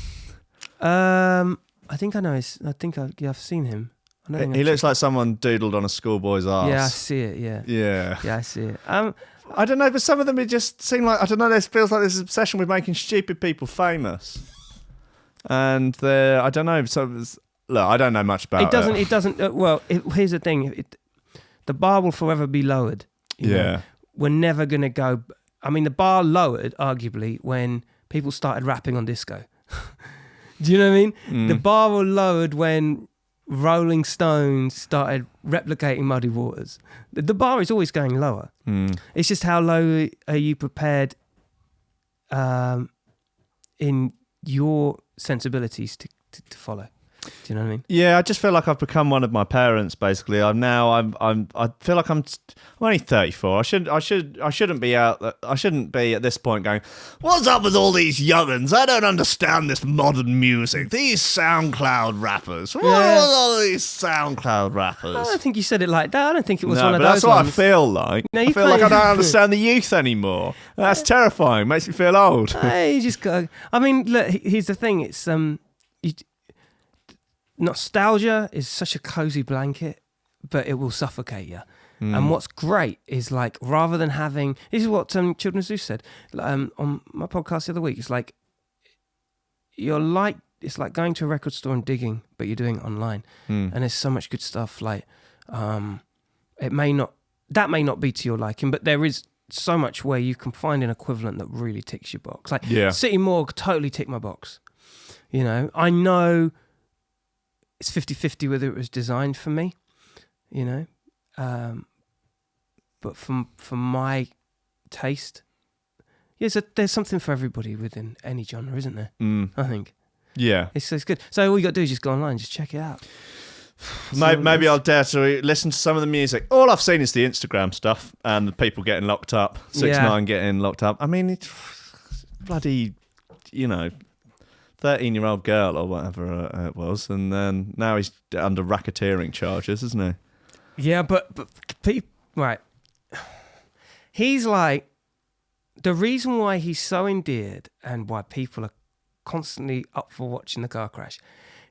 I think I know. I've seen him. He looks like someone doodled on a schoolboy's arse. Yeah, I see it. Yeah, I see it. I don't know, but some of them, it just seem like, I don't know, there feels like this obsession with making stupid people famous. And I don't know, look, I don't know much about it. It doesn't, here's the thing. The bar will forever be lowered. You know? We're never going to go, I mean, the bar lowered, arguably, when people started rapping on disco. Do you know what I mean? The bar was lowered when Rolling Stones started replicating Muddy Waters. The bar is always going lower. It's just how low are you prepared in your sensibilities to follow. Do you know what I mean? Yeah, I just feel like I've become one of my parents. Basically, I feel like I'm only 34. I shouldn't be out. I shouldn't be at this point going, "What's up with all these young'uns? I don't understand this modern music. These SoundCloud rappers. What are all these SoundCloud rappers?" I don't think you said it like that. I don't think it was one of those. That's what I feel like. No, I feel like I don't understand the youth anymore. That's terrifying. Makes me feel old. Hey, you just got. I mean, look. Here's the thing. It's nostalgia is such a cozy blanket, but it will suffocate you. And what's great is like, rather than having, this is what Children's Zoo said on my podcast the other week. It's like, it's like going to a record store and digging, but you're doing it online. And there's so much good stuff. Like, that may not be to your liking, but there is so much where you can find an equivalent that really ticks your box. Like City Morgue totally ticked my box. You know, I know it's 50-50 whether it was designed for me, you know. But from my taste, there's something for everybody within any genre, isn't there? I think. Yeah. It's good. So all you got to do is just go online and just check it out. Maybe I'll dare to listen to some of the music. All I've seen is the Instagram stuff and the people getting locked up. 6ix9ine getting locked up. I mean, it's bloody, 13-year-old girl or whatever it was, and then now he's under racketeering charges, isn't he? Yeah, but right. He's like, the reason why he's so endeared and why people are constantly up for watching the car crash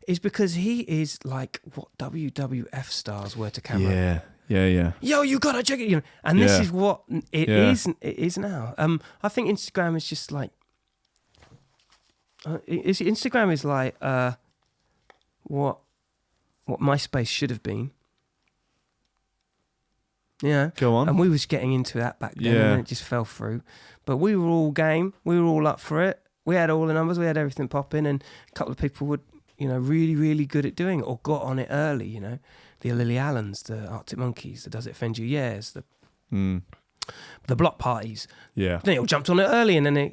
is because he is like what WWF stars were to camera. Yeah. Yo, you gotta check it. And this is what it is. It is now. I think Instagram is just like. Instagram is like what MySpace should have been. Yeah. Go on. And we was getting into that back then, and it just fell through. But we were all game. We were all up for it. We had all the numbers. We had everything popping, and a couple of people would, really, really good at doing it or got on it early. The Lily Allens, the Arctic Monkeys, the Does It Offend You Yeahs, the block parties. Yeah. They all jumped on it early, and then it,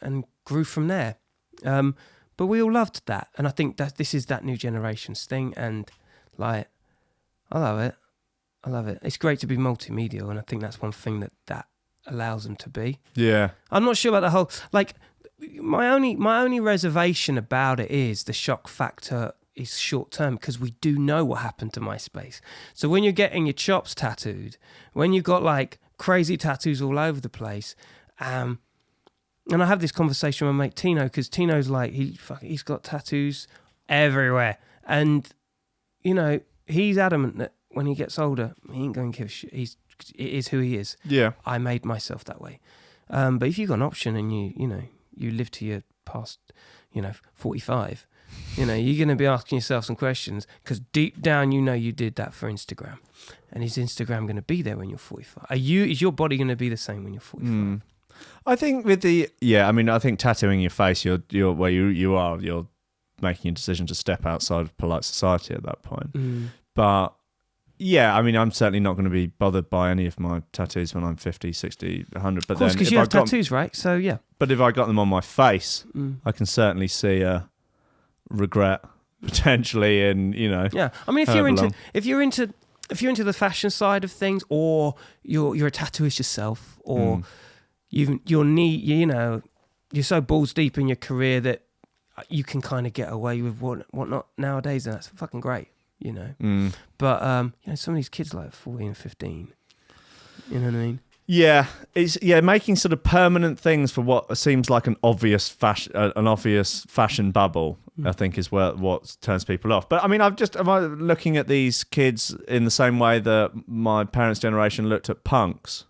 and grew from there. But we all loved that, and I think that this is that new generation's thing, and like, I love it. It's great to be multimedia, and I think that's one thing that allows them to be. Yeah. I'm not sure about the whole, like, my only reservation about it is the shock factor is short term, because we do know what happened to MySpace. So when you're getting your chops tattooed, when you've got like crazy tattoos all over the place, and I have this conversation with my mate Tino, because Tino's like, he's got tattoos everywhere. And, he's adamant that when he gets older, he ain't going to give a shit. It is who he is. Yeah. I made myself that way. But if you've got an option and you live to your past, 45, you're going to be asking yourself some questions, because deep down, you did that for Instagram. And is Instagram going to be there when you're 45? Is your body going to be the same when you're 45? I think I think tattooing your face, you're where you're making a decision to step outside of polite society at that point. But yeah, I mean, I'm certainly not going to be bothered by any of my tattoos when I'm 50, 60, 100. But of course, because you have tattoos, right? So yeah. But if I got them on my face, I can certainly see a regret potentially in, Yeah, I mean, if you're into the fashion side of things, or you're a tattooist yourself, or you're so balls deep in your career that you can kind of get away with whatnot nowadays, and that's fucking great, But some of these kids like 14, 15, you know what I mean? Yeah, it's making sort of permanent things for what seems like an obvious fashion bubble. I think is what turns people off. But I mean, am I looking at these kids in the same way that my parents' generation looked at punks?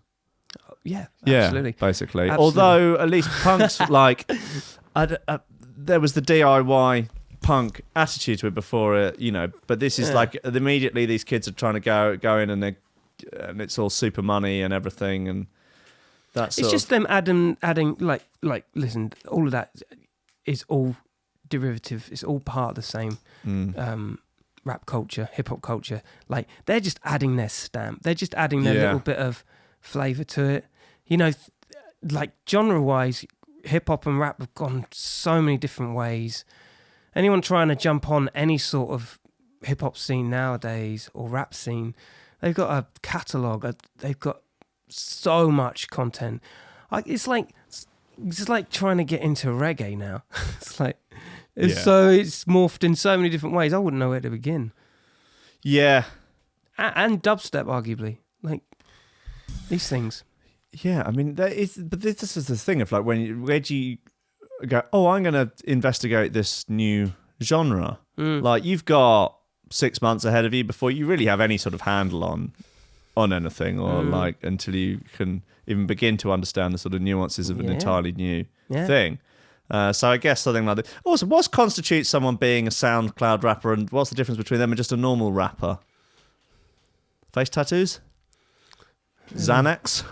Yeah, absolutely. Basically. Absolutely. Although at least punks like there was the DIY punk attitude to it before it, but this is like immediately these kids are trying to go in and it's all super money and everything, and that's it's just them adding like listen, all of that is all derivative. It's all part of the same rap culture, hip hop culture. Like, they're just adding their stamp. They're just adding their little bit of flavour to it. Like genre wise, hip hop and rap have gone so many different ways. Anyone trying to jump on any sort of hip hop scene nowadays or rap scene, they've got a catalogue. They've got so much content. It's like trying to get into reggae now. It's like it's morphed in so many different ways. I wouldn't know where to begin. Yeah, and dubstep, arguably, like these things. Yeah, I mean, but this is the thing of like where do you go? Oh, I'm going to investigate this new genre. Like, you've got 6 months ahead of you before you really have any sort of handle on anything, or like until you can even begin to understand the sort of nuances of an entirely new thing. So I guess something like that. Also, what constitutes someone being a SoundCloud rapper, and what's the difference between them and just a normal rapper? Face tattoos? Xanax?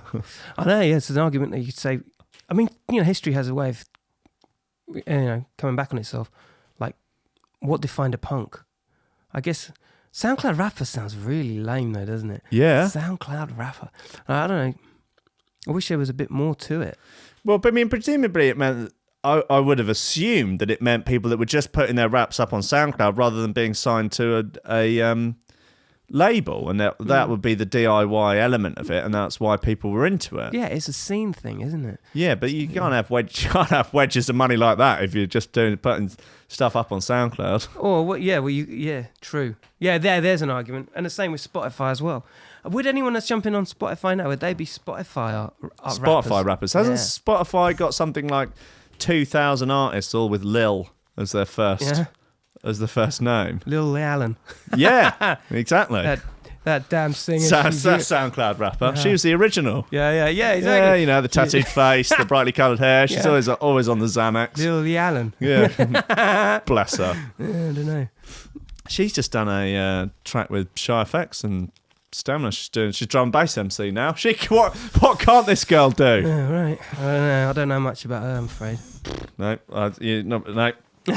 I know, yeah, it's an argument that you could say. I mean, history has a way of, coming back on itself. Like, what defined a punk? I guess SoundCloud rapper sounds really lame, though, doesn't it? Yeah. SoundCloud rapper. I don't know. I wish there was a bit more to it. Well, but I mean, presumably it meant. I would have assumed that it meant people that were just putting their raps up on SoundCloud rather than being signed to a label, and that would be the DIY element of it, and that's why people were into it. Yeah, it's a scene thing, isn't it? Yeah, but you can't have wedges of money like that if you're just putting stuff up on SoundCloud. True. Yeah, there's an argument, and the same with Spotify as well. Would anyone that's jumping on Spotify now, would they be Spotify rappers? Hasn't Spotify got something like 2,000 artists, all with Lil as their first as the first name? Lil Allen. Yeah, exactly. That damn singer. SoundCloud rapper. She was the original. Yeah, exactly. Yeah, the tattooed face, the brightly coloured hair. She's always on the Xanax. Lil Allen. Yeah. Bless her. Yeah, I don't know. She's just done a track with Shy FX and Stamina. She's drum and bass MC now. What can't this girl do? Yeah, right. I don't know much about her, I'm afraid.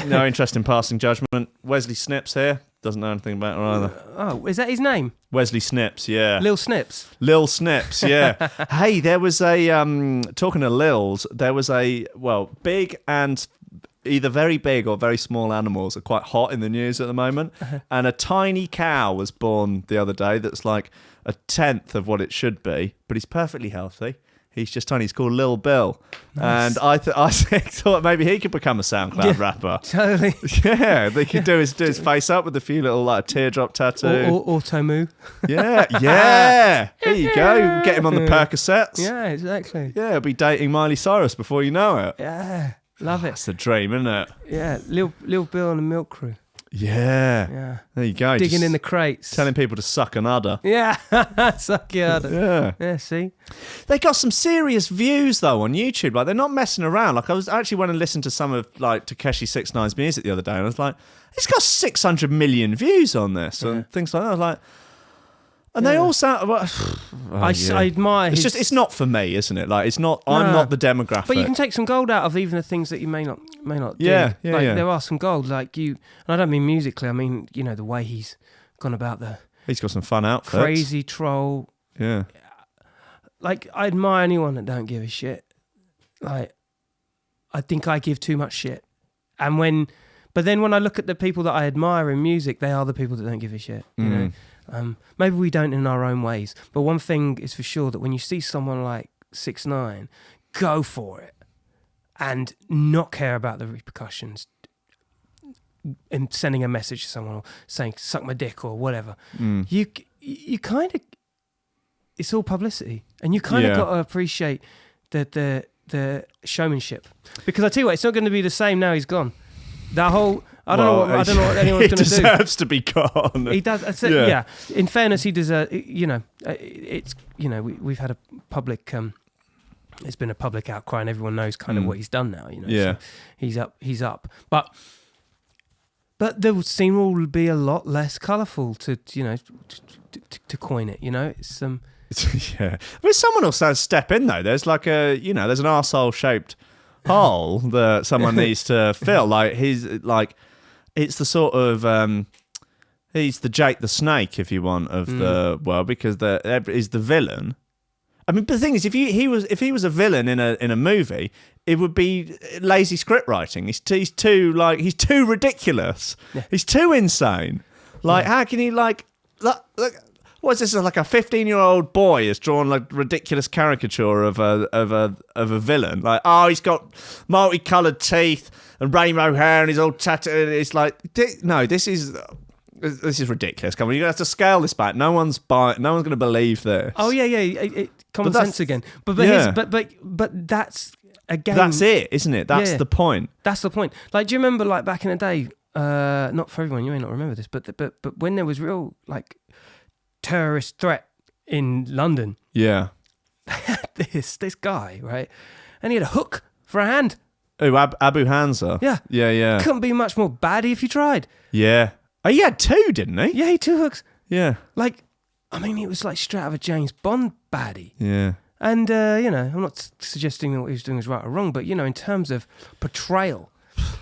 No interest in passing judgment. Wesley Snips here. Doesn't know anything about her either. Oh, is that his name? Wesley Snips, yeah. Lil Snips. Lil Snips, yeah. Hey, there was a talking to Lils. There was big and either very big or very small animals are quite hot in the news at the moment. And a tiny cow was born the other day that's like a tenth of what it should be, but he's perfectly healthy. He's just tiny. He's called Lil Bill. Nice. And I thought maybe he could become a SoundCloud rapper. Totally. Yeah, they could do his face up with a few little like teardrop tattoo. Auto moo. Yeah. There you go. Get him on the Percocets. Yeah, exactly. Yeah, he'll be dating Miley Cyrus before you know it. Yeah, love it. That's the dream, isn't it? Yeah, Lil Bill and the Milk Crew. Yeah. There you go. Digging in the crates. Telling people to suck an udder. Yeah. Suck your udder. Yeah. Yeah, see? They got some serious views, though, on YouTube. Like, they're not messing around. Like, I actually went and listened to some of, like, Tekashi 6ix9ine's music the other day, and I was like, he's got 600 million views on this, and things like that. I was like... And they all sound... Well, I admire it's it's not for me, isn't it? Like, it's not... I'm not the demographic. But you can take some gold out of even the things that you may not do. Yeah. There are some gold, like you... And I don't mean musically, I mean, the way he's gone about the... He's got some fun outfits. Crazy troll. Yeah. Like, I admire anyone that don't give a shit. Like, I think I give too much shit. But then when I look at the people that I admire in music, they are the people that don't give a shit, you know? Maybe we don't in our own ways, but one thing is for sure, that when you see someone like 6ix9ine go for it and not care about the repercussions and sending a message to someone or saying suck my dick or whatever, you kind of, it's all publicity, and you kind of got to appreciate the showmanship, because I tell you what, it's not going to be the same now he's gone. That whole... I don't know what anyone's going to do. He deserves to be gone. He does. Yeah. In fairness, he deserves... It's... we've had a public... it's been a public outcry, and everyone knows kind of what he's done now. Yeah. So he's up. But there would seem to be a lot less colourful to coin it. It's yeah. But someone else has to step in though. There's like there's an arsehole shaped hole that someone needs to fill. Like he's like. It's the sort of he's the Jake the Snake, if you want, of the world, because he's the villain. I mean, but the thing is, if he was a villain in a movie, it would be lazy script writing. He's too ridiculous. Yeah. He's too insane. Like, how can he look? What is this? Like a 15-year-old boy has drawn like ridiculous caricature of a villain. Like, he's got multicolored teeth and rainbow hair, and he's all tattooed. It's like, no, this is ridiculous. Come on, you're gonna have to scale this back. No one's going to believe this. Oh yeah, common sense again. But that's again. That's it, isn't it? That's the point. That's the point. Like, do you remember, like back in the day, not for everyone, you may not remember this, but when there was real like terrorist threat in London, this guy, right, and he had a hook for a hand. Oh, Abu Hansa. Yeah. Couldn't be much more baddie if you tried. Yeah. Oh, he had two, didn't he? Yeah, he had two hooks. Yeah. Like, I mean, it was like straight out of a James Bond baddie. Yeah. And, I'm not suggesting that what he was doing was right or wrong, but, in terms of portrayal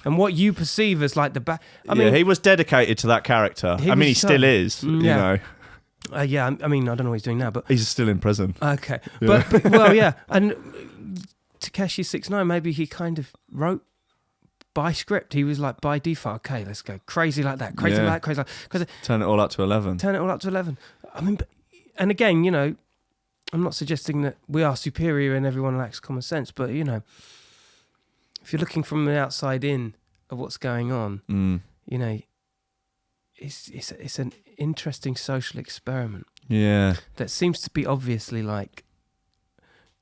and what you perceive as like the I mean, he was dedicated to that character. He still is, you know. I mean, I don't know what he's doing now, but... He's still in prison. Okay. Yeah. But well, yeah. And Takeshi 6ix9ine, maybe he kind of wrote by script. He was like, by default, okay, let's go crazy like that, crazy like that, crazy like that. Turn it all up to 11. I mean, and again, I'm not suggesting that we are superior and everyone lacks common sense, but, if you're looking from the outside in of what's going on, it's an interesting social experiment. Yeah. That seems to be obviously like,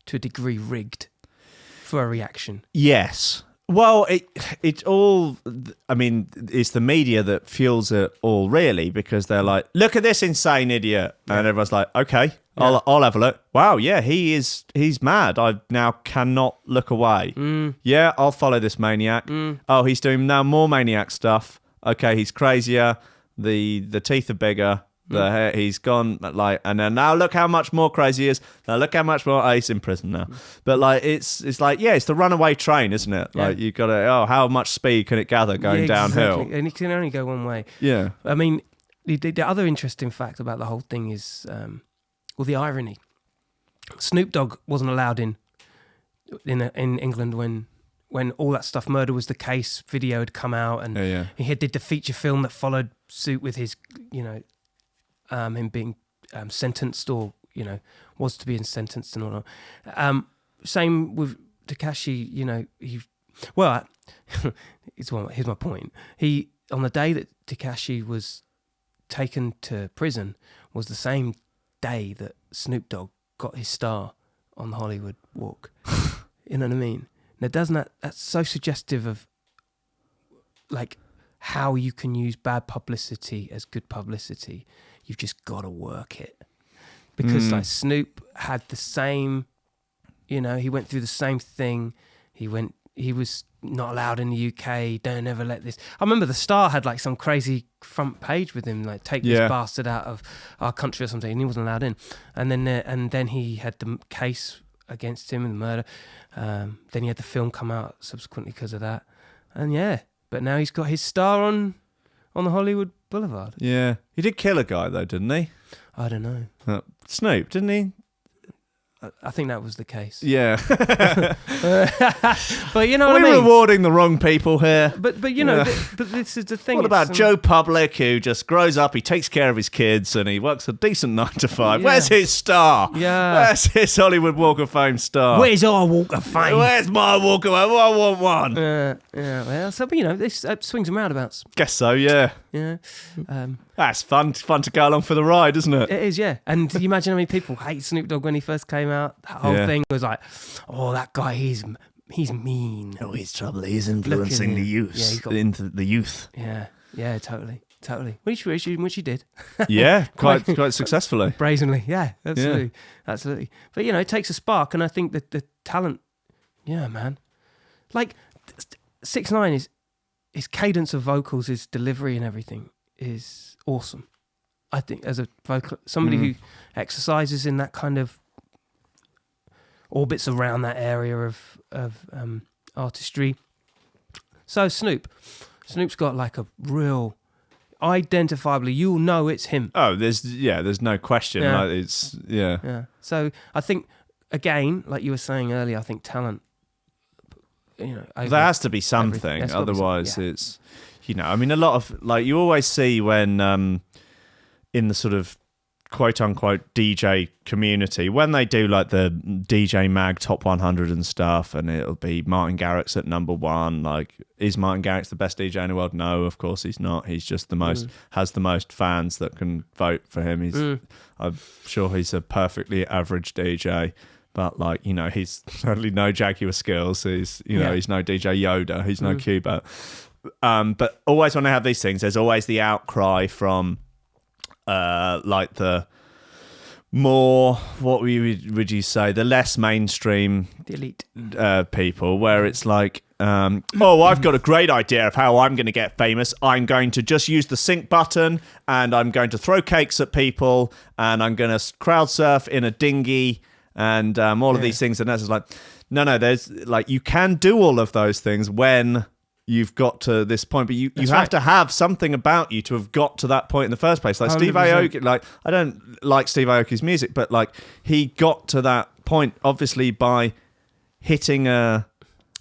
to a degree, rigged for a reaction. Yes. Well, it's all, I mean, it's the media that fuels it all, really, because they're like, look at this insane idiot. And everyone's like, okay, I'll have a look. Wow, yeah, he's mad. I now cannot look away. Yeah, I'll follow this maniac. Oh, he's doing now more maniac stuff. Okay, he's crazier. The teeth are bigger. The hair, he's gone, like, and then now look how much more crazy he is. Now look how much more he's in prison now. But like, it's like, it's the runaway train, isn't it? Yeah. Like, you got to, how much speed can it gather going downhill? And it can only go one way. Yeah. I mean, the other interesting fact about the whole thing is, the irony. Snoop Dogg wasn't allowed in England when all that stuff, Murder Was the Case video had come out, and he did the feature film that followed suit with his, him being sentenced, or was to be sentenced and all that. Same with Tekashi. Here's my point. He, on the day that Tekashi was taken to prison, was the same day that Snoop Dogg got his star on the Hollywood Walk. You know what I mean? Now, that's so suggestive of like how you can use bad publicity as good publicity. You've just got to work it. Because like Snoop had the same, he went through the same thing. He was not allowed in the UK. Don't ever let this. I remember the Star had like some crazy front page with him, like take this bastard out of our country or something, and he wasn't allowed in. And then he had the case against him and the murder. Then he had the film come out subsequently because of that. And but now he's got his star on the Hollywood Boulevard. Yeah. He did kill a guy, though, didn't he? I don't know. Snoop, didn't he? I think that was the case. Yeah. But you know what I mean? We're rewarding the wrong people here. But but this is the thing. What about Joe Public, who just grows up, he takes care of his kids, and he works a decent 9 to 5? Yeah. Where's his star? Yeah. Where's his Hollywood Walk of Fame star? Where's our Walk of Fame? Where's my Walk of Fame? I want one. Well, so this swings and roundabouts. Guess so, yeah. Yeah. That's fun to go along for the ride, isn't it? It is, yeah. And you imagine how many people hate Snoop Dogg when he first came out. That whole thing was like, oh, that guy, he's mean. Oh, he's trouble. He's influencing the youth. Yeah, into the youth. Yeah, totally. Which he did. Yeah, quite successfully. Brazenly, yeah, absolutely. But it takes a spark, and I think that the talent, man. Like 6ix9ine his cadence of vocals, his delivery and everything is awesome. I think as a vocal, somebody who exercises in that kind of orbits around that area of artistry. So Snoop's got like a real identifiably, you'll know it's him. Oh, there's no question. Yeah. Like, it's So I think, again, like you were saying earlier, I think talent. There has to be something, otherwise it's, I mean, a lot of, like, you always see when in the sort of quote unquote DJ community, when they do like the DJ Mag Top 100 and stuff, and it'll be Martin Garrix at number 1. Like, is Martin Garrix the best DJ in the world? No, of course he's not. He's just the most, has the most fans that can vote for him. I'm sure he's a perfectly average DJ. But, like, he's certainly no Jaguar skills. He's, he's no DJ Yoda. He's no Cuba. But always when I have these things, there's always the outcry from like the more, what would you say, the less mainstream, the elite people, where it's like, oh, I've got a great idea of how I'm going to get famous. I'm going to just use the sync button, and I'm going to throw cakes at people, and I'm going to crowd surf in a dinghy, and all of these things. And that's just like, no, there's like, you can do all of those things when you've got to this point, but you have to have something about you to have got to that point in the first place. Like 100%. Steve Aoki, like, I don't like Steve Aoki's music, but like, he got to that point obviously by hitting a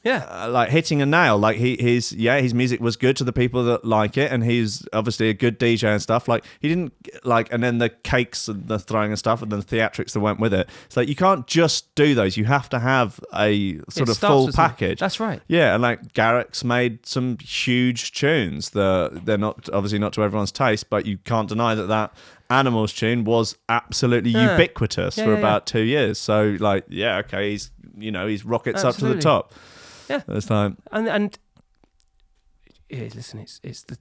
nail. Like his music was good to the people that like it, and he's obviously a good DJ and stuff. Like, he didn't like, and then the cakes and the throwing and stuff, and the theatrics that went with it. It's like, you can't just do those. You have to have a sort of full package. That's right. Yeah, and like Garrick's made some huge tunes. They're not obviously not to everyone's taste, but you can't deny that Animals tune was absolutely ubiquitous for about 2 years. So like, yeah, okay, he's rockets up to the top. Yeah, this time, and listen, it's the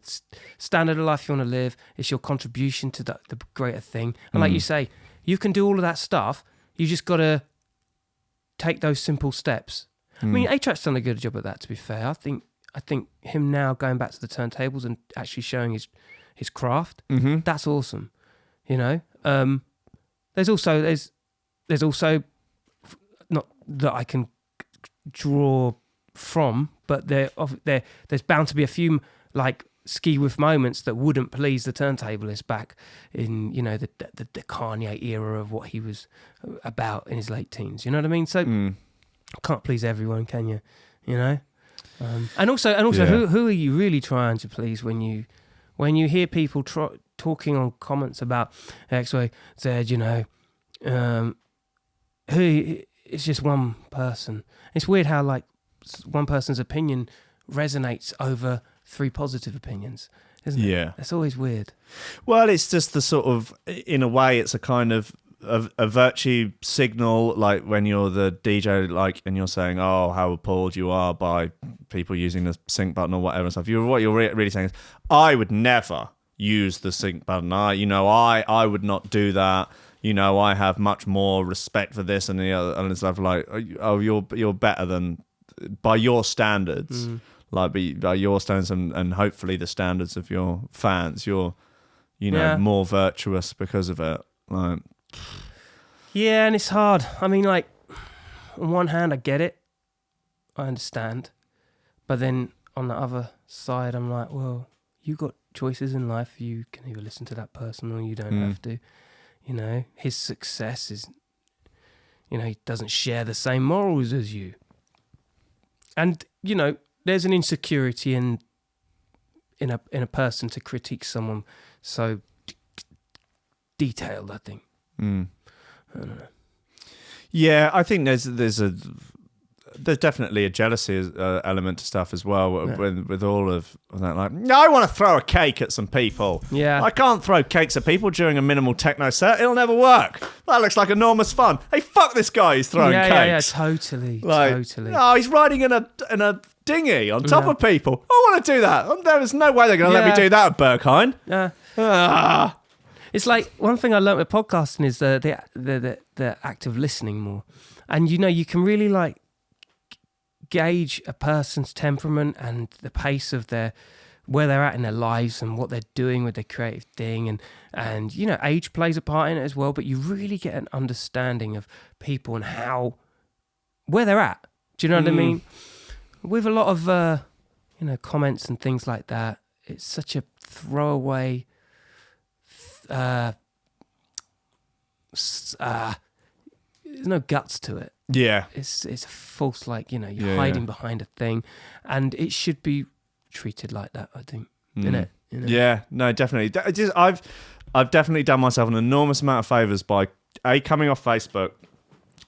standard of life you want to live. It's your contribution to the greater thing. And like you say, you can do all of that stuff. You just got to take those simple steps. I mean, A-Track's done a good job at that. To be fair, I think him now going back to the turntables and actually showing his craft. That's awesome. You know, there's also not that I can draw from, but there's bound to be a few like ski with moments that wouldn't please the turntablist back in, you know, the Kanye era of what he was about in his late teens. You know what I mean? So can't please everyone, can you? You know, and also, who are you really trying to please when you hear people talking on comments about X, Y, Z? You know, who it's just one person. It's weird how like one person's opinion resonates over 3 positive opinions, isn't it? Yeah. It's always weird. Well, it's just the sort of, in a way, it's a kind of a virtue signal, like when you're the DJ, like, and you're saying, oh, how appalled you are by people using the sync button or whatever and stuff. What you're really saying is, I would never use the sync button. I would not do that. You know, I have much more respect for this and the other and stuff. Like, oh, you're better than, by your standards, like by your standards and hopefully the standards of your fans. You're, more virtuous because of it. Like, yeah, and it's hard. I mean, like, on one hand, I get it, I understand, but then on the other side, I'm like, well, you got choices in life. You can either listen to that person or you don't have to. You know, his success is, you know, he doesn't share the same morals as you. And, you know, there's an insecurity in a person to critique someone so detailed, I think. I don't know. Yeah, I think there's definitely a jealousy element to stuff as well with all of that. Like, no, I want to throw a cake at some people. Yeah, I can't throw cakes at people during a minimal techno set. It'll never work. That looks like enormous fun. Hey, fuck this guy who's throwing cakes. Yeah, totally, totally. Oh, he's riding in a dinghy on top of people. I want to do that. There's no way they're going to let me do that at Berghain. Yeah. It's like, one thing I learned with podcasting is the act of listening more, and you know, you can really like gauge a person's temperament and the pace of where they're at in their lives and what they're doing with their creative thing, and you know, age plays a part in it as well, but you really get an understanding of people and where they're at. Do you know what I mean? With a lot of you know, comments and things like that, it's such a throwaway there's no guts to it. Yeah, it's a false, like, you know, you're hiding behind a thing, and it should be treated like that, I think, innit? You know? Yeah, no, definitely. I've definitely done myself an enormous amount of favors by coming off Facebook.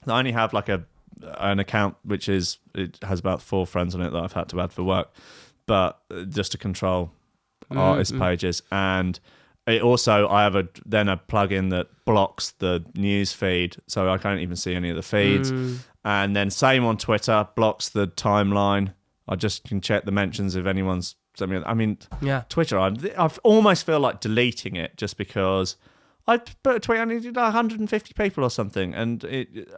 I only have like an account it has about 4 friends on it that I've had to add for work, but just to control artist pages. And it also, I have a plugin that blocks the news feed, so I can't even see any of the feeds. And then same on Twitter, blocks the timeline. I just can check the mentions if anyone's send me. I mean, Yeah. Twitter. I almost feel like deleting it just because I put a tweet. I need 150 people or something, and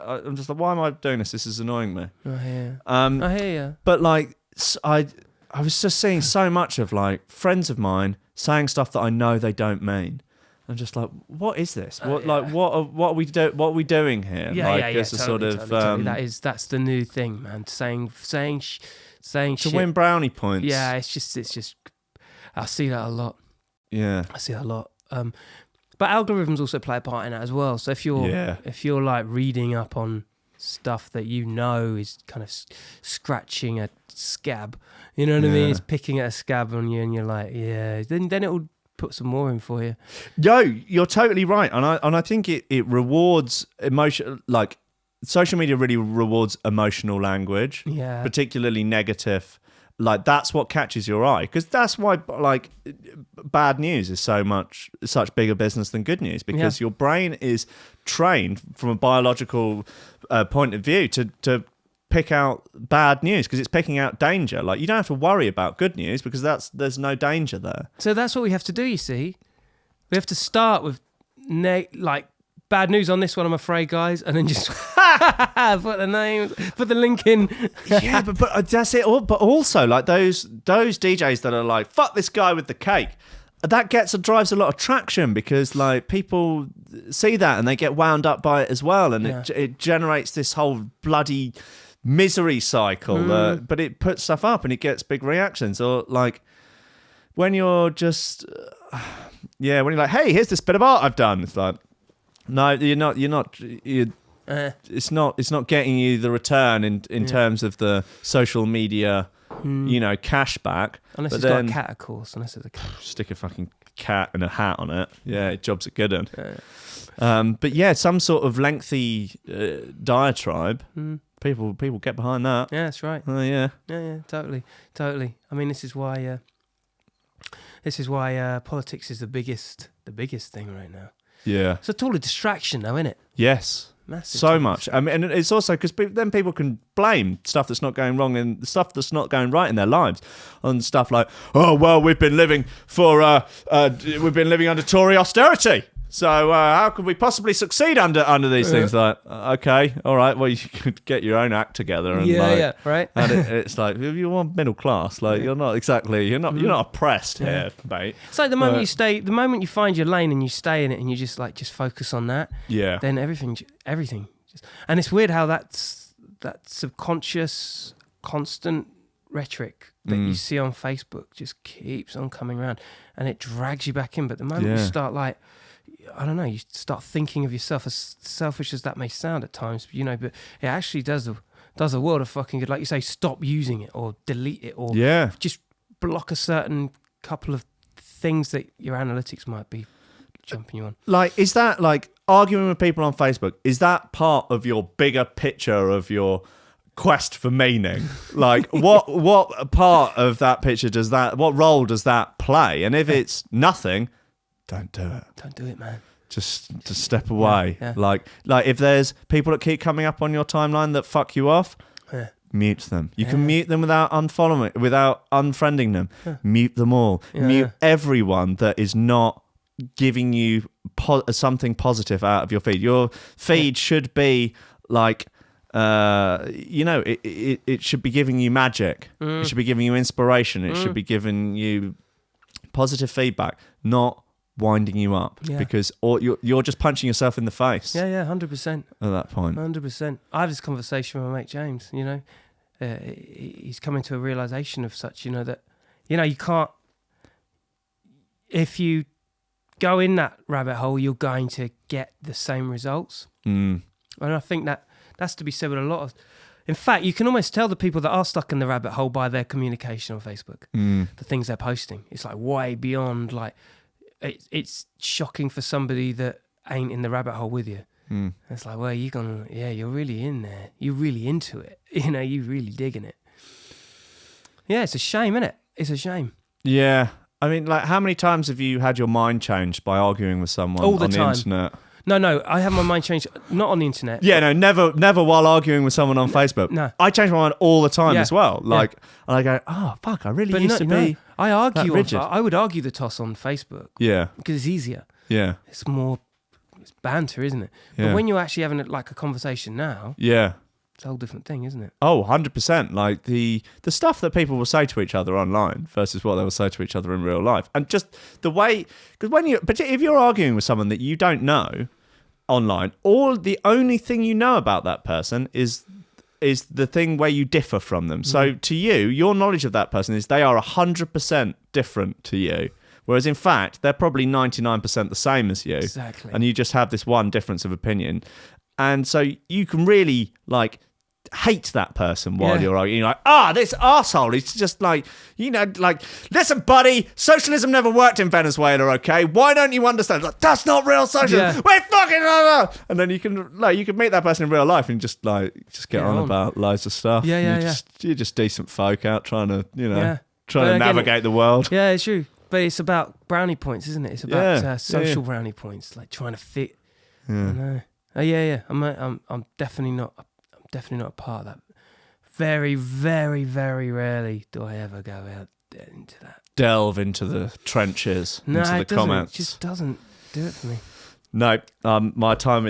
I'm just like, why am I doing this? This is annoying me. I hear. I hear you. But like, I was just seeing so much of like friends of mine saying stuff that I know they don't mean. I'm just like, what is this? What are we doing here? Yeah, like, it's a totally, sort of totally. That's the new thing, man. Saying to shit. win brownie points. Yeah, it's just. I see that a lot. Yeah, I see that a lot. But algorithms also play a part in that as well. So if you're like reading up on stuff that you know is kind of scratching a scab, you know what I mean? It's picking at a scab on you, and you're like, yeah. Then it will put some more in for you. Yo, you're totally right, and I think it rewards emotion. Like, social media really rewards emotional language, particularly negative. Like, that's what catches your eye, because that's why like bad news is such bigger business than good news, because your brain is trained from a biological point of view to pick out bad news, because it's picking out danger. Like, you don't have to worry about good news because there's no danger there. So that's what we have to do, you see. We have to start with like bad news on this one, I'm afraid, guys, and then just put the link in. Yeah, but that's it. But also, like, those DJs that are like, fuck this guy with the cake, that drives a lot of traction, because like people see that and they get wound up by it as well, and it generates this whole bloody misery cycle. But it puts stuff up and it gets big reactions. Or like when you're just when you're like, hey, here's this bit of art I've done, it's like, no, it's not getting you the return in terms of the social media, cash back. Unless it's got a cat, of course. Unless it's a cat. Stick a fucking cat and a hat on it. Yeah, job's a good one. But yeah, some sort of lengthy diatribe. People get behind that. Yeah, that's right. Oh yeah. Yeah, totally. I mean, this is why politics is the biggest thing right now. Yeah. It's a total distraction, though, isn't it? Yes. Massive. So much. I mean, and it's also because then people can blame stuff that's not going wrong and stuff that's not going right in their lives on stuff like, oh well, we've been living under Tory austerity, so how could we possibly succeed under these things? Like, okay, all right, well, you could get your own act together. And right. And it's like, if you're middle class, like you're not oppressed here, mate. It's like the moment you find your lane and you stay in it and you just focus on that. Yeah. Then everything. And it's weird how that subconscious, constant rhetoric that you see on Facebook just keeps on coming around, and it drags you back in. But the moment you start, like, I don't know, you start thinking of yourself, as selfish as that may sound at times, but it actually does a world of fucking good. Like you say, stop using it or delete it or just block a certain couple of things that your analytics might be jumping you on. Like, is that like arguing with people on Facebook? Is that part of your bigger picture of your quest for meaning? Like, what part of that picture what role does that play? And if it's nothing, don't do it. Don't do it, man. Just step away. Yeah. Like if there's people that keep coming up on your timeline that fuck you off, mute them. You can mute them without unfriending them. Yeah. Mute them all. Yeah. Mute everyone that is not giving you something positive out of your feed. Your feed should be like, it should be giving you magic. It should be giving you inspiration. It should be giving you positive feedback, not winding you up, because you're just punching yourself in the face. Yeah, 100%. At that point, 100%. I had this conversation with my mate James. He's coming to a realization of such. That you can't. If you go in that rabbit hole, you're going to get the same results. And I think that's to be said with a lot of. In fact, you can almost tell the people that are stuck in the rabbit hole by their communication on Facebook. The things they're posting, it's like way beyond like. It's shocking for somebody that ain't in the rabbit hole with you. It's like, well, you're really in there. You're really into it. You're really digging it. Yeah, it's a shame, isn't it? It's a shame. Yeah. I mean, like, how many times have you had your mind changed by arguing with someone all the on the time. internet? No, I have my mind changed, not on the internet. Yeah, no, never while arguing with someone on Facebook. No. I change my mind all the time as well. Like, and I go, oh, fuck, I really used to be... I argue. rigid. I would argue the toss on Facebook. Yeah. Because it's easier. Yeah. It's banter, isn't it? Yeah. But when you're actually having like a conversation now, Yeah. it's a whole different thing, isn't it? Oh, 100%. Like the stuff that people will say to each other online versus what they will say to each other in real life. And just the way, because if you're arguing with someone that you don't know online, the only thing you know about that person is the thing where you differ from them. So to you, your knowledge of that person is they are 100% different to you. Whereas in fact, they're probably 99% the same as you. Exactly. And you just have this one difference of opinion. And so you can really like hate that person while you're arguing. You're like, this arsehole. He's just like, like, listen, buddy, socialism never worked in Venezuela, okay? Why don't you understand? Like, that's not real socialism. Yeah. We're fucking... And then you can meet that person in real life and just get on about loads of stuff. You're just decent folk out trying to, trying to navigate the world. Yeah, it's true. But it's about brownie points, isn't it? It's about social brownie points, like trying to fit. Yeah. I know. I'm definitely not. I'm definitely not a part of that. Very, very, very rarely do I ever go out into that. Delve into the trenches, into the comments. It just doesn't do it for me. No, my time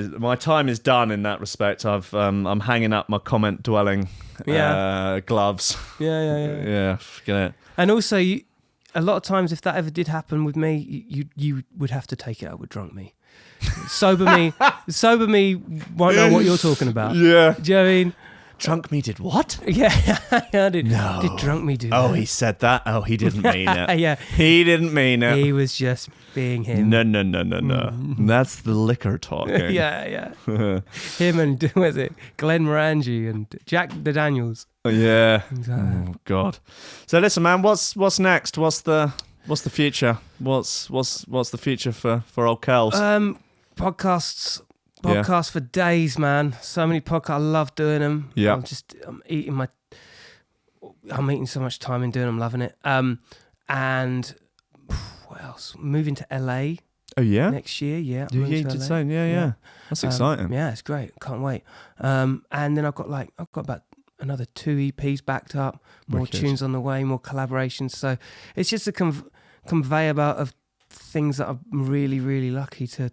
is done in that respect. I'm hanging up my comment dwelling gloves. Yeah, forget it. And also, a lot of times, if that ever did happen with me, you would have to take it up with drunk me. Sober me won't know what you're talking about. Yeah. Do you know what I mean? Drunk me did what? Yeah, I did. No. Did drunk me do that? Oh, he said that? Oh, he didn't mean it. Yeah. He didn't mean it. He was just being him. No. That's the liquor talking. Yeah. Him and, what is it? Glenn Morangi and Jack the Daniels. Yeah. Exactly. Oh, God. So listen, man, what's next? What's the future? What's the future for old Kells? Podcasts for days, man. So many podcasts. I love doing them. Yeah. I'm eating so much time in doing them, loving it. And what else? Moving to LA. Oh yeah. Next year, yeah. You did say, yeah. That's exciting. Yeah, it's great. Can't wait. And then I've got about another 2 EPs backed up, more tunes on the way, more collaborations. So it's just a conveyor belt of things that I'm really, really lucky to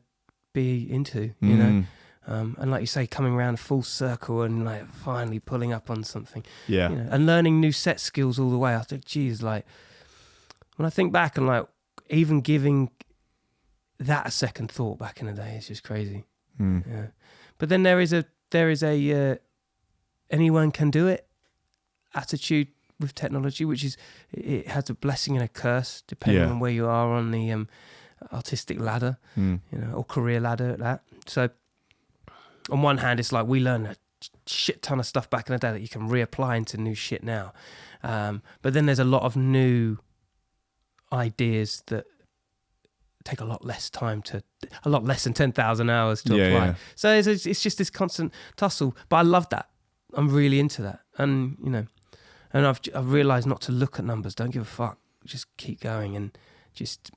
be into, you know. And like you say, coming around full circle and like finally pulling up on something. Yeah. And learning new set skills all the way. I think, geez, like when I think back and like even giving that a second thought back in the day is just crazy. Yeah. But then there is a anyone can do it attitude with technology, which is it has a blessing and a curse depending on where you are on the artistic ladder, or career ladder at that. So on one hand, it's like we learn a shit ton of stuff back in the day that you can reapply into new shit now. But then there's a lot of new ideas that take a lot less than 10,000 hours to apply. Yeah. So it's just this constant tussle. But I love that. I'm really into that. And, and I've realised not to look at numbers. Don't give a fuck. Just keep going and just...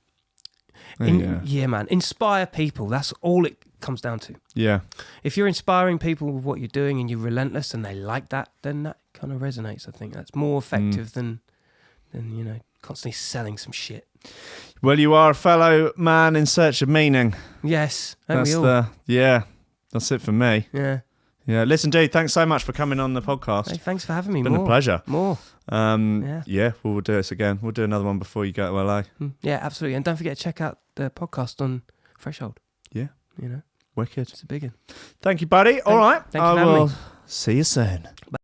man. Inspire people. That's all it comes down to. Yeah. If you're inspiring people with what you're doing and you're relentless and they like that, then that kind of resonates. I think that's more effective than constantly selling some shit. Well, you are a fellow man in search of meaning. Yes. That's it for me. Yeah. Yeah, listen, dude, thanks so much for coming on the podcast. Hey, thanks for having me. It's been a pleasure. More. We'll do this again. We'll do another one before you go to LA. Yeah, absolutely. And don't forget to check out the podcast on Threshold. Yeah. Wicked. It's a big one. Thank you, buddy. All right. Thank you for having me. See you soon. Bye.